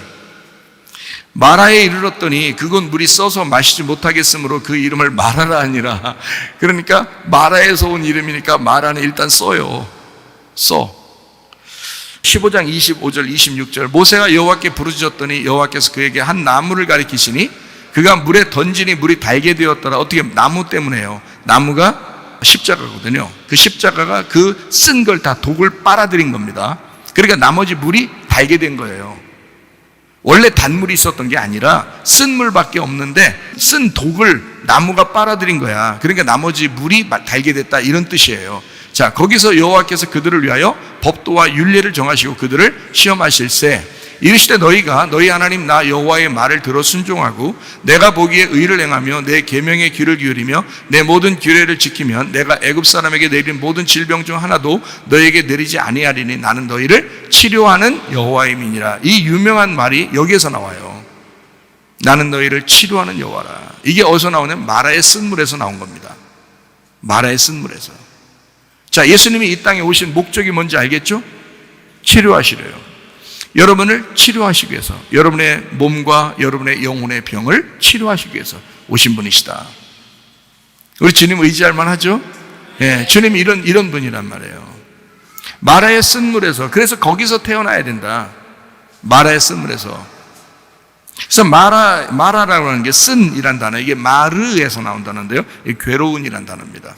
D: 마라에 이르렀더니 그곳 물이 써서 마시지 못하겠으므로 그 이름을 마라라 하니라. 그러니까 마라에서 온 이름이니까 마라는 일단 써요. 써. 15장 25절 26절 모세가 여호와께 부르짖었더니 여호와께서 그에게 한 나무를 가리키시니 그가 물에 던지니 물이 달게 되었더라. 어떻게? 나무 때문에요. 나무가 십자가거든요. 그 십자가가 그 쓴 걸 다 독을 빨아들인 겁니다. 그러니까 나머지 물이 달게 된 거예요. 원래 단물이 있었던 게 아니라 쓴 물밖에 없는데 쓴 독을 나무가 빨아들인 거야. 그러니까 나머지 물이 달게 됐다 이런 뜻이에요. 자, 거기서 여호와께서 그들을 위하여 법도와 율례를 정하시고 그들을 시험하실세 이르시되 너희가 너희 하나님 나 여호와의 말을 들어 순종하고 내가 보기에 의를 행하며 내 계명에 귀를 기울이며 내 모든 규례를 지키면 내가 애굽 사람에게 내린 모든 질병 중 하나도 너희에게 내리지 아니하리니 나는 너희를 치료하는 여호와임이니라. 이 유명한 말이 여기에서 나와요. 나는 너희를 치료하는 여호와라. 이게 어디서 나오냐면 마라의 쓴물에서 나온 겁니다. 마라의 쓴물에서. 자, 예수님이 이 땅에 오신 목적이 뭔지 알겠죠? 치료하시래요. 여러분을 치료하시기 위해서, 여러분의 몸과 여러분의 영혼의 병을 치료하시기 위해서 오신 분이시다. 우리 주님 의지할 만하죠? 예, 주님이 이런 분이란 말이에요. 마라의 쓴물에서, 그래서 거기서 태어나야 된다. 마라의 쓴물에서. 그래서 마라라고 하는 게 쓴이란 단어, 이게 마르에서 나온 단어인데요. 이게 괴로운이란 단어입니다.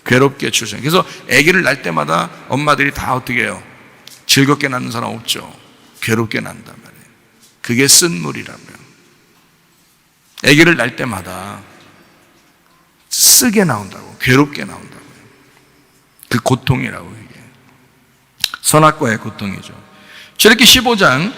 D: 괴롭게 출생. 그래서 아기를 낳을 때마다 엄마들이 다 어떻게 해요? 즐겁게 낳는 사람 없죠. 괴롭게 난단 말이에요. 그게 쓴물이라고요. 아기를 낳을 때마다 쓰게 나온다고, 괴롭게 나온다고요. 그 고통이라고, 이게 선악과의 고통이죠. 출애굽기 15장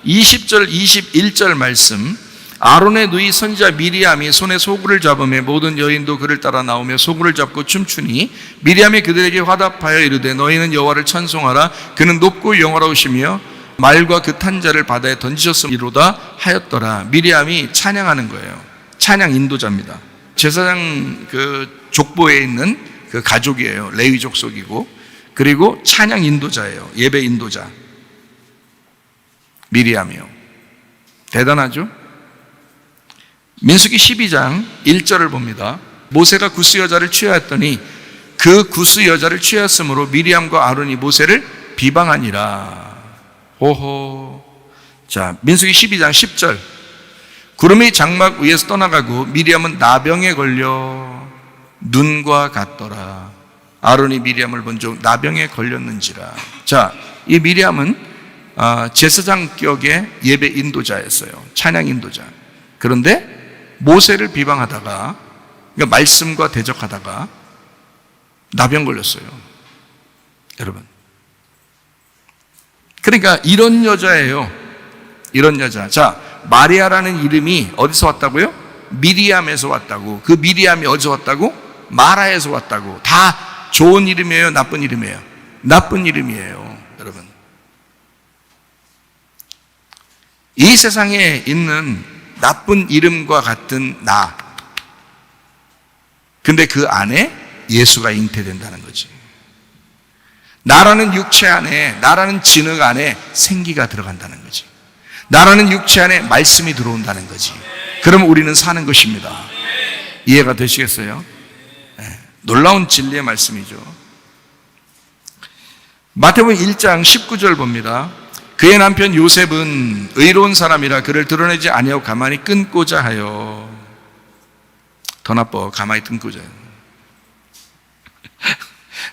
D: 20절 21절 말씀, 아론의 누이 선지자 미리암이 손에 소구를 잡으며 모든 여인도 그를 따라 나오며 소구를 잡고 춤추니 미리암이 그들에게 화답하여 이르되 너희는 여호와를 찬송하라. 그는 높고 영화로우시며 말과 그 탄자를 바다에 던지셨음이로다 하였더라. 미리암이 찬양하는 거예요. 찬양 인도자입니다. 제사장 그 족보에 있는 그 가족이에요. 레위 족속이고, 그리고 찬양 인도자예요. 예배 인도자. 미리암이요. 대단하죠? 민수기 12장 1절을 봅니다. 모세가 구스 여자를 취하였더니 그 구스 여자를 취하였으므로 미리암과 아론이 모세를 비방하니라. 오호. 자, 민수기 12장 10절. 구름이 장막 위에서 떠나가고 미리암은 나병에 걸려 눈과 같더라. 아론이 미리암을 본 적 나병에 걸렸는지라. 자, 이 미리암은 제사장격의 예배 인도자였어요. 찬양 인도자. 그런데 모세를 비방하다가, 그러니까 말씀과 대적하다가 나병 걸렸어요. 여러분. 그러니까 이런 여자예요. 이런 여자. 자, 마리아라는 이름이 어디서 왔다고요? 미리암에서 왔다고. 그 미리암이 어디서 왔다고? 마라에서 왔다고. 다 좋은 이름이에요? 나쁜 이름이에요? 나쁜 이름이에요. 여러분. 이 세상에 있는 나쁜 이름과 같은 나. 근데 그 안에 예수가 잉태된다는 거지. 나라는 육체 안에, 나라는 진흙 안에 생기가 들어간다는 거지. 나라는 육체 안에 말씀이 들어온다는 거지. 그럼 우리는 사는 것입니다. 이해가 되시겠어요? 네. 놀라운 진리의 말씀이죠. 마태복음 1장 19절 봅니다. 그의 남편 요셉은 의로운 사람이라 그를 드러내지 아니하고 가만히 끊고자 하여. 더 나빠. 가만히 끊고자 해요.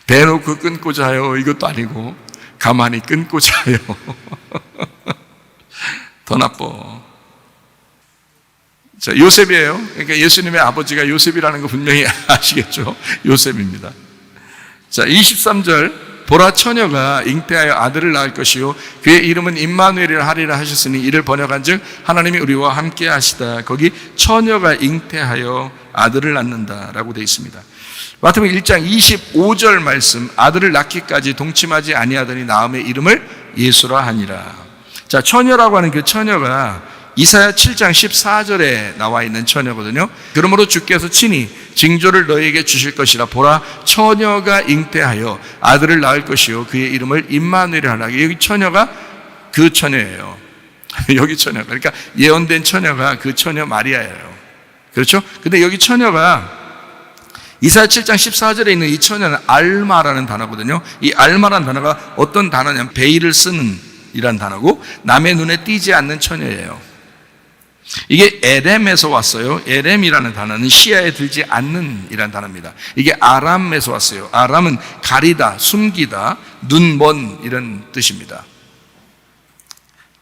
D: 대놓고 끊고자 하여 이것도 아니고 가만히 끊고자 해요. 더 나빠. 자, 요셉이에요. 그러니까 예수님의 아버지가 요셉이라는 거 분명히 아시겠죠? 요셉입니다. 자, 23절. 보라, 처녀가 잉태하여 아들을 낳을 것이요 그의 이름은 임마누엘이라 하리라 하셨으니 이를 번역한즉 하나님이 우리와 함께 하시다. 거기 처녀가 잉태하여 아들을 낳는다라고 되어 있습니다. 마태복음 1장 25절 말씀, 아들을 낳기까지 동침하지 아니하더니 낳음의 이름을 예수라 하니라. 자, 처녀라고 하는 그 처녀가 이사야 7장 14절에 나와 있는 처녀거든요. 그러므로 주께서 친히 징조를 너희에게 주실 것이라. 보라, 처녀가 잉태하여 아들을 낳을 것이요 그의 이름을 임마누엘이라 하라. 여기 처녀가 그 처녀예요. 여기 처녀가, 그러니까 예언된 처녀가 그 처녀 마리아예요. 그렇죠? 근데 여기 처녀가 이사야 7장 14절에 있는 이 처녀는 알마라는 단어거든요. 이 알마라는 단어가 어떤 단어냐면 베일을 쓰는 이란 단어고 남의 눈에 띄지 않는 처녀예요. 이게 에렘에서 왔어요. 에렘이라는 단어는 시야에 들지 않는 이란 단어입니다. 이게 아람에서 왔어요. 아람은 가리다, 숨기다, 눈 먼 이런 뜻입니다.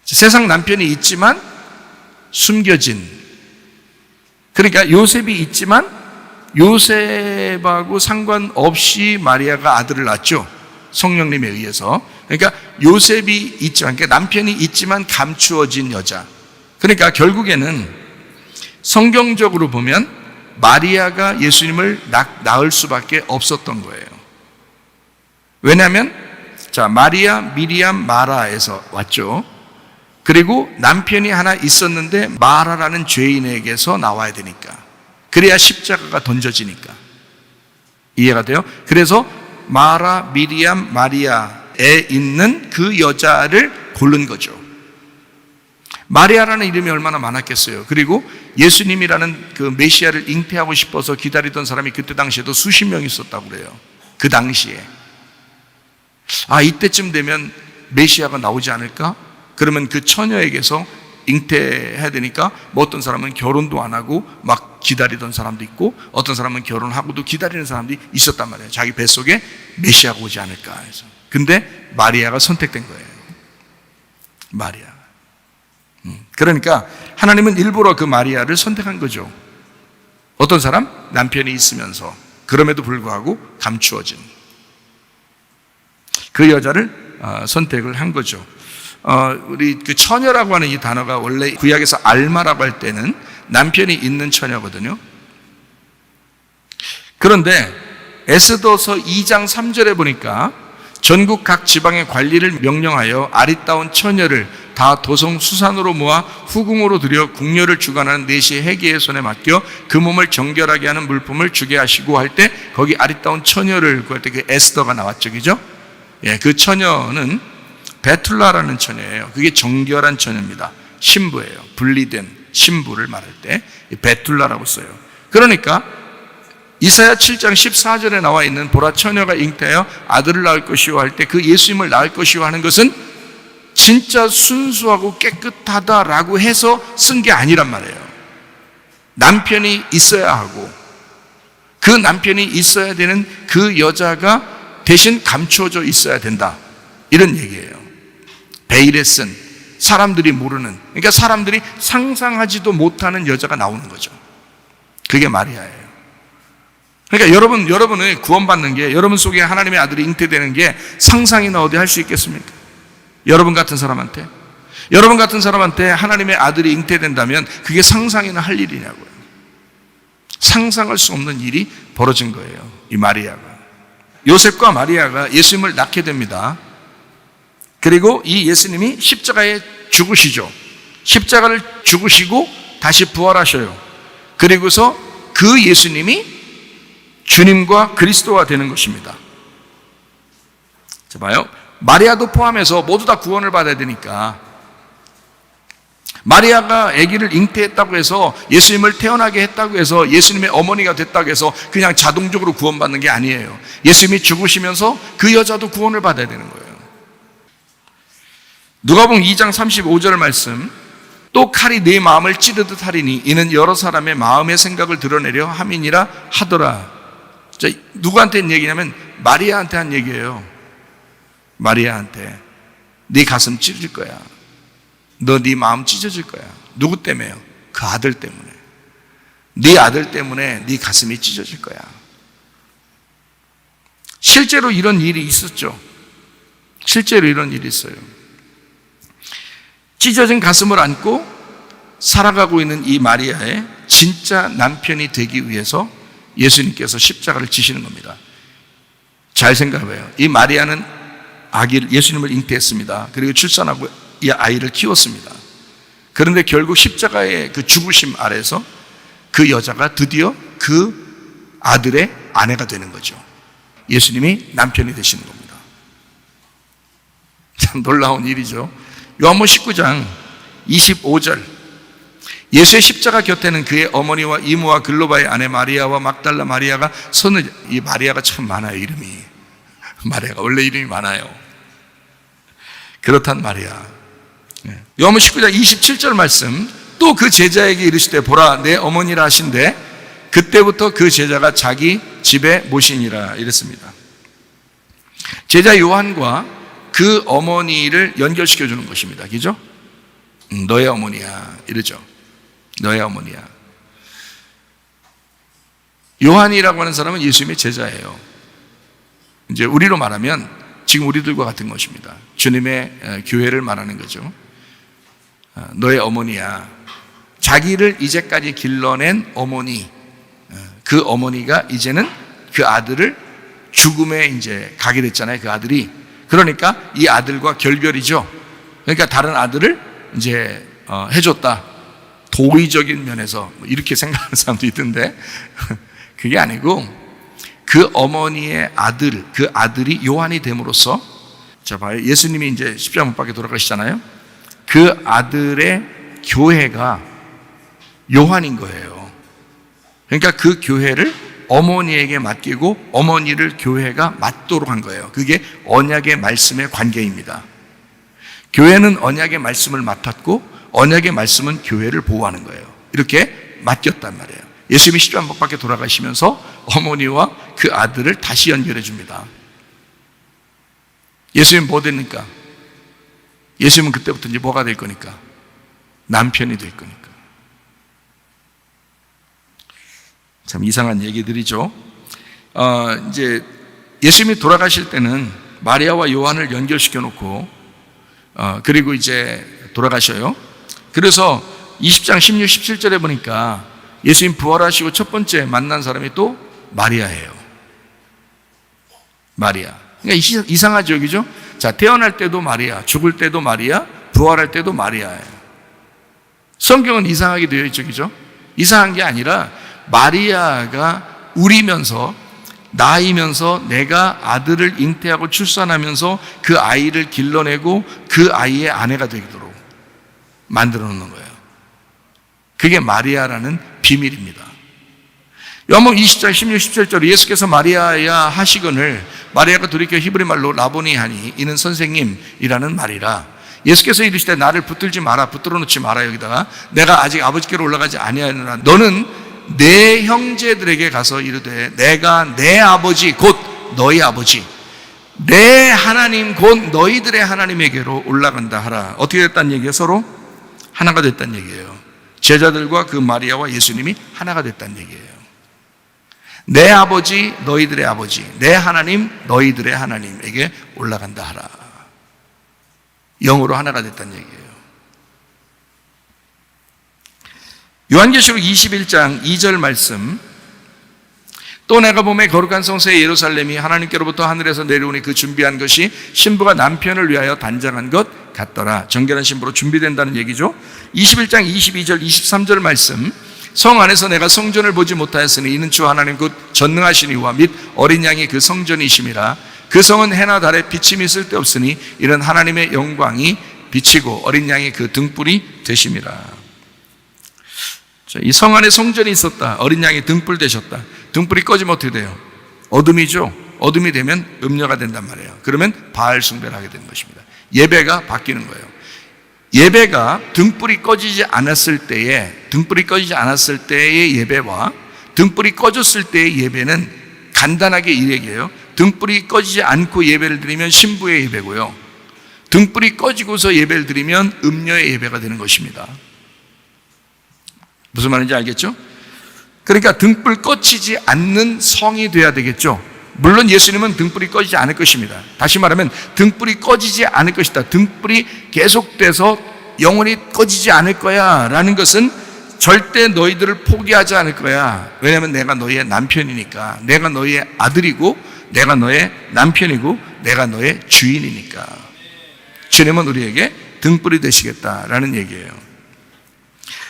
D: 세상 남편이 있지만 숨겨진. 그러니까 요셉이 있지만 요셉하고 상관없이 마리아가 아들을 낳았죠. 성령님에 의해서. 그러니까 요셉이 있지만, 그러니까 남편이 있지만 감추어진 여자. 그러니까 결국에는 성경적으로 보면 마리아가 예수님을 낳을 수밖에 없었던 거예요. 왜냐하면 자, 마리아, 미리암, 마라에서 왔죠. 그리고 남편이 하나 있었는데 마라라는 죄인에게서 나와야 되니까. 그래야 십자가가 던져지니까. 이해가 돼요? 그래서 마라, 미리암, 마리아에 있는 그 여자를 고른 거죠. 마리아라는 이름이 얼마나 많았겠어요. 그리고 예수님이라는 그 메시아를 잉태하고 싶어서 기다리던 사람이 그때 당시에도 수십 명 있었다고 그래요. 그 당시에. 이때쯤 되면 메시아가 나오지 않을까? 그러면 그 처녀에게서 잉태해야 되니까 뭐 어떤 사람은 결혼도 안 하고 막 기다리던 사람도 있고 어떤 사람은 결혼하고도 기다리는 사람들이 있었단 말이에요. 자기 뱃속에 메시아가 오지 않을까 해서. 근데 마리아가 선택된 거예요. 마리아. 그러니까 하나님은 일부러 그 마리아를 선택한 거죠. 어떤 사람? 남편이 있으면서 그럼에도 불구하고 감추어진 그 여자를 선택을 한 거죠. 우리 그 처녀라고 하는 이 단어가 원래 구약에서 알마라고 할 때는 남편이 있는 처녀거든요. 그런데 에스더서 2장 3절에 보니까 전국 각 지방의 관리를 명령하여 아리따운 처녀를 다 도성 수산으로 모아 후궁으로 들여 궁녀를 주관하는 내시의 해계의 손에 맡겨 그 몸을 정결하게 하는 물품을 주게 하시고 할 때 거기 아리따운 처녀를 구할 때 그 에스더가 나왔죠, 그죠? 예, 그 처녀는 베툴라라는 처녀예요. 그게 정결한 처녀입니다. 신부예요. 분리된 신부를 말할 때 베툴라라고 써요. 그러니까 이사야 7장 14절에 나와 있는 보라 처녀가 잉태하여 아들을 낳을 것이요 할 때 그 예수님을 낳을 것이요 하는 것은 진짜 순수하고 깨끗하다라고 해서 쓴 게 아니란 말이에요. 남편이 있어야 하고 그 남편이 있어야 되는 그 여자가 대신 감추어져 있어야 된다, 이런 얘기예요. 베일에 쓴, 사람들이 모르는, 그러니까 사람들이 상상하지도 못하는 여자가 나오는 거죠. 그게 마리아예요. 그러니까 여러분의 구원받는 게, 여러분 속에 하나님의 아들이 잉태되는 게 상상이나 어디 할 수 있겠습니까? 여러분 같은 사람한테 하나님의 아들이 잉태된다면 그게 상상이나 할 일이냐고요. 상상할 수 없는 일이 벌어진 거예요, 이 마리아가. 요셉과 마리아가 예수님을 낳게 됩니다. 그리고 이 예수님이 십자가에 죽으시죠. 십자가를 죽으시고 다시 부활하셔요. 그리고서 그 예수님이 주님과 그리스도가 되는 것입니다. 자, 봐요. 마리아도 포함해서 모두 다 구원을 받아야 되니까, 마리아가 아기를 잉태했다고 해서 예수님을 태어나게 했다고 해서 예수님의 어머니가 됐다고 해서 그냥 자동적으로 구원받는 게 아니에요. 예수님이 죽으시면서 그 여자도 구원을 받아야 되는 거예요. 누가복음 2장 35절 말씀, 또 칼이 내 마음을 찌르듯 하리니 이는 여러 사람의 마음의 생각을 드러내려 함이니라 하더라. 자, 누구한테 한 얘기냐면 마리아한테 한 얘기예요. 마리아한테. 네 가슴 찢어질 거야. 너 네 마음 찢어질 거야. 누구 때문에요? 그 아들 때문에. 네 아들 때문에 네 가슴이 찢어질 거야. 실제로 이런 일이 있었죠. 실제로 이런 일이 있어요. 찢어진 가슴을 안고 살아가고 있는 이 마리아의 진짜 남편이 되기 위해서 예수님께서 십자가를 지시는 겁니다. 잘 생각해봐요. 이 마리아는 예수님을 잉태했습니다. 그리고 출산하고 이 아이를 키웠습니다. 그런데 결국 십자가의 그 죽으심 아래서 그 여자가 드디어 그 아들의 아내가 되는 거죠. 예수님이 남편이 되시는 겁니다. 참 놀라운 일이죠. 요한복음 19장 25절, 예수의 십자가 곁에는 그의 어머니와 이모와 글로바의 아내 마리아와 막달라 마리아가 이 마리아가 참 많아요, 이름이. 마리아가 원래 이름이 많아요. 그렇단 마리아. 요한복음 19장 27절 말씀, 또 그 제자에게 이르시되 보라 내 어머니라 하신대 그때부터 그 제자가 자기 집에 모시니라 이랬습니다. 제자 요한과 그 어머니를 연결시켜 주는 것입니다. 그죠? 너의 어머니야 이러죠. 너의 어머니야. 요한이라고 하는 사람은 예수님의 제자예요. 이제 우리로 말하면 지금 우리들과 같은 것입니다. 주님의 교회를 말하는 거죠. 너의 어머니야. 자기를 이제까지 길러낸 어머니, 그 어머니가 이제는 그 아들을 죽음에 이제 가게 됐잖아요. 그 아들이. 그러니까 이 아들과 결별이죠. 그러니까 다른 아들을 이제 해줬다. 도의적인 면에서 이렇게 생각하는 사람도 있던데 그게 아니고 그 어머니의 아들, 그 아들이 요한이 됨으로써, 자 봐요. 예수님이 이제 십자가 못 박혀 돌아가시잖아요. 그 아들의 교회가 요한인 거예요. 그러니까 그 교회를 어머니에게 맡기고 어머니를 교회가 맡도록 한 거예요. 그게 언약의 말씀의 관계입니다. 교회는 언약의 말씀을 맡았고 언약의 말씀은 교회를 보호하는 거예요. 이렇게 맡겼단 말이에요. 예수님이 십자가 못 박혀 돌아가시면서 어머니와 그 아들을 다시 연결해 줍니다. 예수님은 뭐 됩니까? 예수님은 그때부터 이제 뭐가 될 거니까? 남편이 될 거니까. 참 이상한 얘기들이죠. 이제 예수님이 돌아가실 때는 마리아와 요한을 연결시켜 놓고 그리고 이제 돌아가셔요. 그래서 20장 16, 17절에 보니까 예수님 부활하시고 첫 번째 만난 사람이 또 마리아예요. 마리아. 그러니까 이상하죠, 그죠? 자, 태어날 때도 마리아, 죽을 때도 마리아, 부활할 때도 마리아예요. 성경은 이상하게 되어 있죠, 그죠? 이상한 게 아니라 마리아가 우리면서 나이면서 내가 아들을 잉태하고 출산하면서 그 아이를 길러내고 그 아이의 아내가 되도록 만들어 놓는 거예요. 그게 마리아라는 비밀입니다. 요한복음 20장 16, 17절에 예수께서 마리아야 하시거늘 마리아가 돌이켜 히브리 말로 라보니 하니 이는 선생님이라는 말이라. 예수께서 이르시되 나를 붙들지 마라, 붙들어 놓지 마라. 여기다가 내가 아직 아버지께로 올라가지 아니하노라. 너는 내 형제들에게 가서 이르되 내가 내 아버지 곧 너희 아버지 내 하나님 곧 너희들의 하나님에게로 올라간다 하라. 어떻게 됐다는 얘기예요? 서로 하나가 됐다는 얘기예요. 제자들과 그 마리아와 예수님이 하나가 됐다는 얘기예요. 내 아버지 너희들의 아버지 내 하나님 너희들의 하나님에게 올라간다 하라. 영으로 하나가 됐다는 얘기예요. 요한계시록 21장 2절 말씀, 또 내가 보매 거룩한 성소의 예루살렘이 하나님께로부터 하늘에서 내려오니 그 준비한 것이 신부가 남편을 위하여 단장한 것 같더라. 정결한 신부로 준비된다는 얘기죠. 21장 22절 23절 말씀, 성 안에서 내가 성전을 보지 못하였으니 이는 주 하나님 곧 전능하신 이와 및 어린 양이 그 성전이심이라. 그 성은 해나 달에 비침이 쓸데없으니 이는 하나님의 영광이 비치고 어린 양이 그 등불이 되심이라. 이 성 안에 성전이 있었다. 어린 양이 등불 되셨다. 등불이 꺼지면 어떻게 돼요? 어둠이죠. 어둠이 되면 음녀가 된단 말이에요. 그러면 바알 숭배를 하게 되는 것입니다. 예배가 바뀌는 거예요. 예배가 등불이 꺼지지 않았을 때의 예배와 등불이 꺼졌을 때의 예배는 간단하게 이 얘기예요. 등불이 꺼지지 않고 예배를 드리면 신부의 예배고요. 등불이 꺼지고서 예배를 드리면 음녀의 예배가 되는 것입니다. 무슨 말인지 알겠죠? 그러니까 등불 꺼지지 않는 성이 돼야 되겠죠. 물론 예수님은 등불이 꺼지지 않을 것입니다. 다시 말하면 등불이 꺼지지 않을 것이다. 등불이 계속돼서 영원히 꺼지지 않을 거야 라는 것은 절대 너희들을 포기하지 않을 거야. 왜냐하면 내가 너희의 남편이니까. 내가 너희의 아들이고 내가 너의 남편이고 내가 너의 주인이니까. 주님은 우리에게 등불이 되시겠다라는 얘기예요.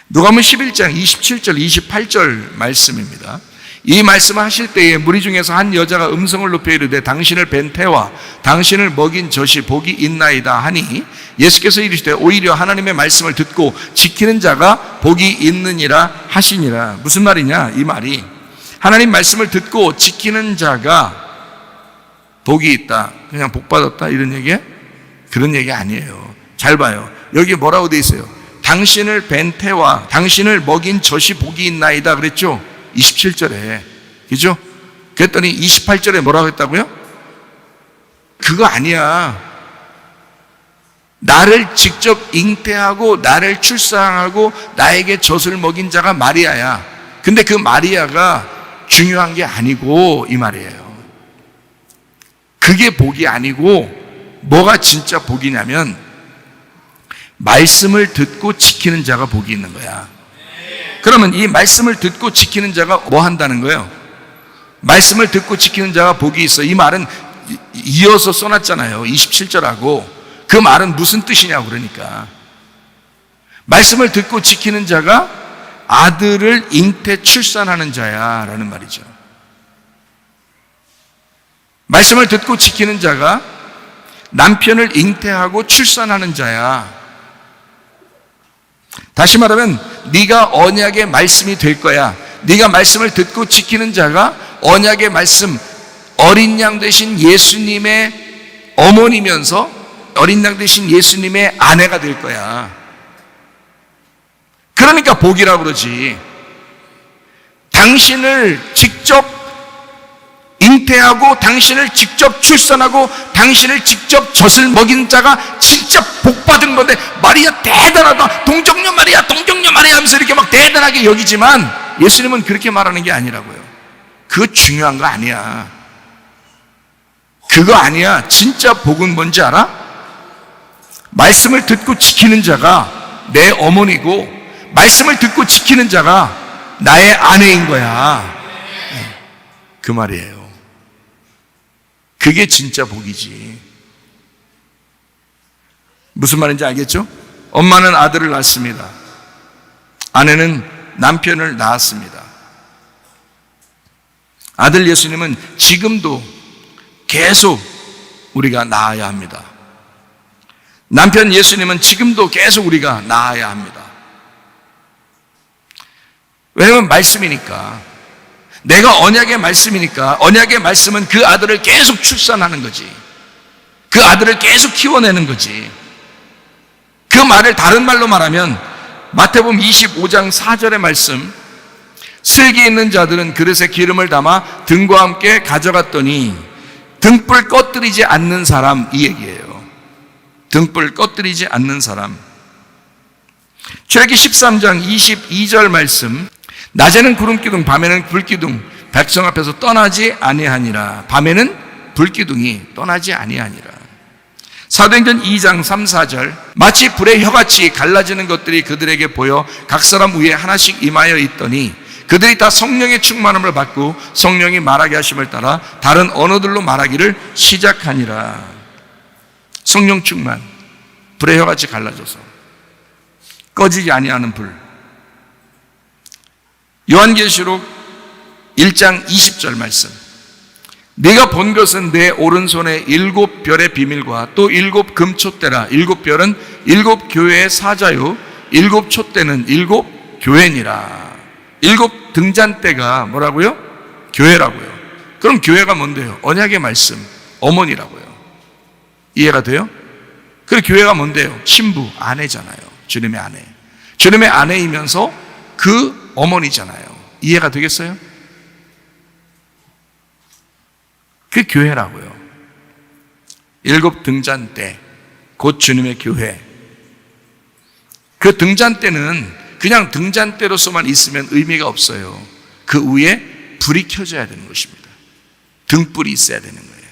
D: 누가복음 11장 27절 28절 말씀입니다. 이 말씀을 하실 때에 무리 중에서 한 여자가 음성을 높여 이르되 당신을 뵌 태와 당신을 먹인 젖이 복이 있나이다 하니 예수께서 이르시되 오히려 하나님의 말씀을 듣고 지키는 자가 복이 있느니라 하시니라. 무슨 말이냐? 이 말이 하나님 말씀을 듣고 지키는 자가 복이 있다, 그냥 복 받았다 이런 얘기야? 그런 얘기 아니에요. 잘 봐요. 여기 뭐라고 돼 있어요? 당신을 뵌 태와 당신을 먹인 젖이 복이 있나이다 그랬죠? 27절에. 그죠? 그랬더니 28절에 뭐라고 했다고요? 그거 아니야. 나를 직접 잉태하고 나를 출산하고 나에게 젖을 먹인 자가 마리아야. 근데 그 마리아가 중요한 게 아니고 이 말이에요. 그게 복이 아니고 뭐가 진짜 복이냐면 말씀을 듣고 지키는 자가 복이 있는 거야. 그러면 이 말씀을 듣고 지키는 자가 뭐 한다는 거예요? 말씀을 듣고 지키는 자가 복이 있어. 이 말은 이어서 써놨잖아요. 27절하고. 그 말은 무슨 뜻이냐고. 그러니까 말씀을 듣고 지키는 자가 아들을 잉태 출산하는 자야 라는 말이죠. 말씀을 듣고 지키는 자가 남편을 잉태하고 출산하는 자야. 다시 말하면 네가 언약의 말씀이 될 거야. 네가 말씀을 듣고 지키는 자가 언약의 말씀, 어린 양 되신 예수님의 어머니면서 어린 양 되신 예수님의 아내가 될 거야. 그러니까 복이라고 그러지. 당신을 직접 잉태하고 당신을 직접 출산하고 당신을 직접 젖을 먹인 자가 진짜 복받은 건데, 마리아 대단하다, 동정녀 마리아 동정녀 마리아 하면서 이렇게 막 대단하게 여기지만 예수님은 그렇게 말하는 게 아니라고요. 그거 중요한 거 아니야. 그거 아니야. 진짜 복은 뭔지 알아? 말씀을 듣고 지키는 자가 내 어머니고 말씀을 듣고 지키는 자가 나의 아내인 거야. 그 말이에요. 그게 진짜 복이지. 무슨 말인지 알겠죠? 엄마는 아들을 낳습니다. 아내는 남편을 낳았습니다. 아들 예수님은 지금도 계속 우리가 낳아야 합니다. 남편 예수님은 지금도 계속 우리가 낳아야 합니다. 왜냐하면 말씀이니까. 내가 언약의 말씀이니까. 언약의 말씀은 그 아들을 계속 출산하는 거지. 그 아들을 계속 키워내는 거지. 그 말을 다른 말로 말하면 마태복음 25장 4절의 말씀, 슬기 있는 자들은 그릇에 기름을 담아 등과 함께 가져갔더니 등불 꺼뜨리지 않는 사람, 이 얘기예요. 등불 꺼뜨리지 않는 사람. 출애기 13장 22절 말씀, 낮에는 구름기둥 밤에는 불기둥 백성 앞에서 떠나지 아니하니라. 밤에는 불기둥이 떠나지 아니하니라. 사도행전 2장 3, 4절, 마치 불의 혀같이 갈라지는 것들이 그들에게 보여 각 사람 위에 하나씩 임하여 있더니 그들이 다 성령의 충만함을 받고 성령이 말하게 하심을 따라 다른 언어들로 말하기를 시작하니라. 성령 충만, 불의 혀같이 갈라져서 꺼지지 아니하는 불. 요한계시록 1장 20절 말씀, 네가 본 것은 내 오른손에 7별의 비밀과 또 7 금촛대라. 7별은 7 교회의 사자요 7 촛대는 7 교회니라. 7 등잔대가 뭐라고요? 교회라고요. 그럼 교회가 뭔데요? 언약의 말씀, 어머니라고요. 이해가 돼요? 그리고 교회가 뭔데요? 신부, 아내잖아요. 주님의 아내. 주님의 아내이면서 그 어머니잖아요. 이해가 되겠어요? 그 교회라고요. 7 등잔대, 곧 주님의 교회. 그 등잔대는 그냥 등잔대로서만 있으면 의미가 없어요. 그 위에 불이 켜져야 되는 것입니다. 등불이 있어야 되는 거예요.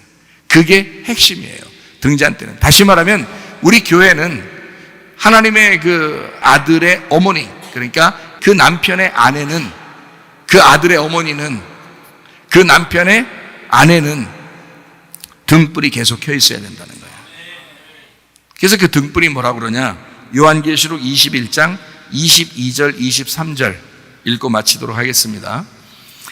D: 그게 핵심이에요. 등잔대는. 다시 말하면 우리 교회는 하나님의 그 아들의 어머니, 그러니까 그 남편의 아내는, 그 아들의 어머니는, 그 남편의 아내는 등불이 계속 켜 있어야 된다는 거예요. 그래서 그 등불이 뭐라고 그러냐? 요한계시록 21장 22절 23절 읽고 마치도록 하겠습니다.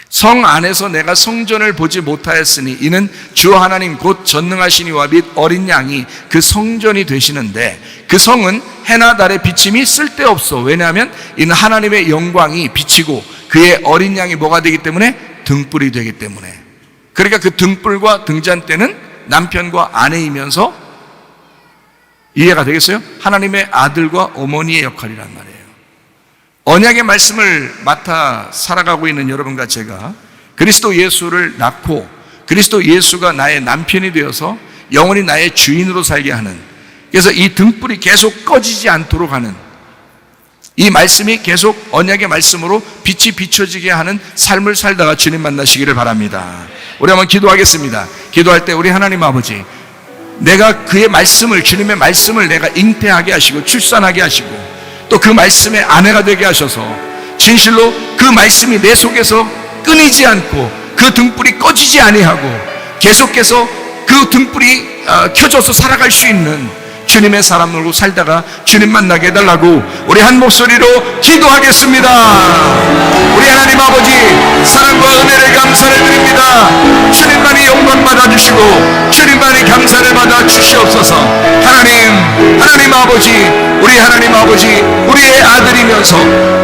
D: 성 안에서 내가 성전을 보지 못하였으니 이는 주 하나님 곧 전능하시니와 및 어린 양이 그 성전이 되시는데 그 성은 해나 달의 비침이 쓸데없어. 왜냐하면 이는 하나님의 영광이 비치고 그의 어린 양이 뭐가 되기 때문에? 등불이 되기 때문에. 그러니까 그 등불과 등잔대는 남편과 아내이면서, 이해가 되겠어요? 하나님의 아들과 어머니의 역할이란 말이에요. 언약의 말씀을 맡아 살아가고 있는 여러분과 제가 그리스도 예수를 낳고 그리스도 예수가 나의 남편이 되어서 영원히 나의 주인으로 살게 하는, 그래서 이 등불이 계속 꺼지지 않도록 하는, 이 말씀이 계속 언약의 말씀으로 빛이 비춰지게 하는 삶을 살다가 주님 만나시기를 바랍니다. 우리 한번 기도하겠습니다. 기도할 때 우리 하나님 아버지, 내가 그의 말씀을, 주님의 말씀을 내가 잉태하게 하시고 출산하게 하시고 또 그 말씀의 아내가 되게 하셔서 진실로 그 말씀이 내 속에서 끊이지 않고 그 등불이 꺼지지 아니하고 계속해서 그 등불이 켜져서 살아갈 수 있는 주님의 사람으로 살다가 주님 만나게 해달라고 우리 한 목소리로 기도하겠습니다. 우리 하나님 아버지, 사랑과 은혜를 감사를 드립니다. 주님만이 영광 받아주시고 주님만이 감사를 받아 주시옵소서. 하나님 아버지, 우리 하나님 아버지, 우리의 아들이면서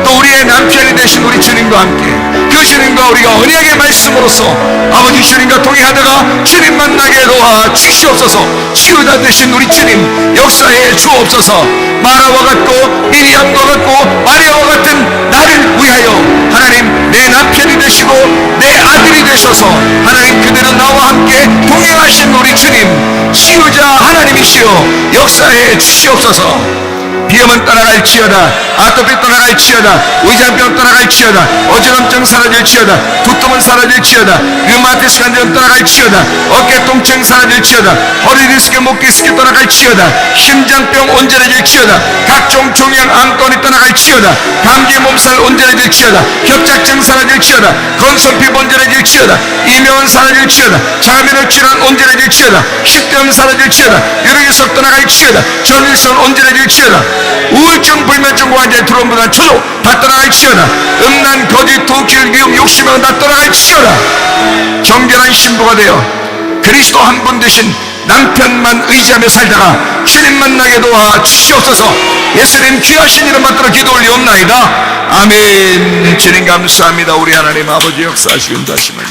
D: 또 우리의 남편이 되신 우리 주님과 함께 그 주님과 우리가 언약의 말씀으로서 아버지 주님과 동행하다가 주님 만나게 도와 주시옵소서. 치유자 되신 우리 주님 역사에 주옵소서. 마라와 같고 미리암과 같고 마리아와 같은 나를 위하여 하나님 내 남편이 되시고 내 아들이 되셔서 하나님 그대로 나와 함께 동행하신 우리 주님 치유자 하나님이시여 역사에 주시옵소서. 비염은 떠나갈지어다, 아토피 떠나갈지어다, 위장병 떠나갈지어다, 어지럼증 사라질지어다, 두통은 사라질지어다, 류마티스 관절은 떠나갈지어다, 어깨 통증 사라질지어다, 허리 디스크, 목 디스크 떠나갈지어다, 심장병 온전해질지어다, 각종 종양 암권이 떠나갈지어다, 감기 몸살 온전해질지어다, 협착증 사라질지어다, 건성 피부 온전해질지어다, 이명은 사라질지어다, 장면을 질환 온전해질지어다, 식도염 사라질지어다, 유력의석 떠나갈지어다, 전일선 온전해질지어다, 우울증, 불면증과 환자의 두려움보다 초조 다 떠나갈지어다, 음란, 거짓, 도끼, 미움, 욕심은 다 떠나갈지어다. 정결한 신부가 되어 그리스도 한 분 되신 남편만 의지하며 살다가 주님 만나게 도와 주시옵소서. 예수님 귀하신 이름 받들어 기도 올리옵나이다. 아멘. 주님 감사합니다. 우리 하나님 아버지 역사하시고 인도하심을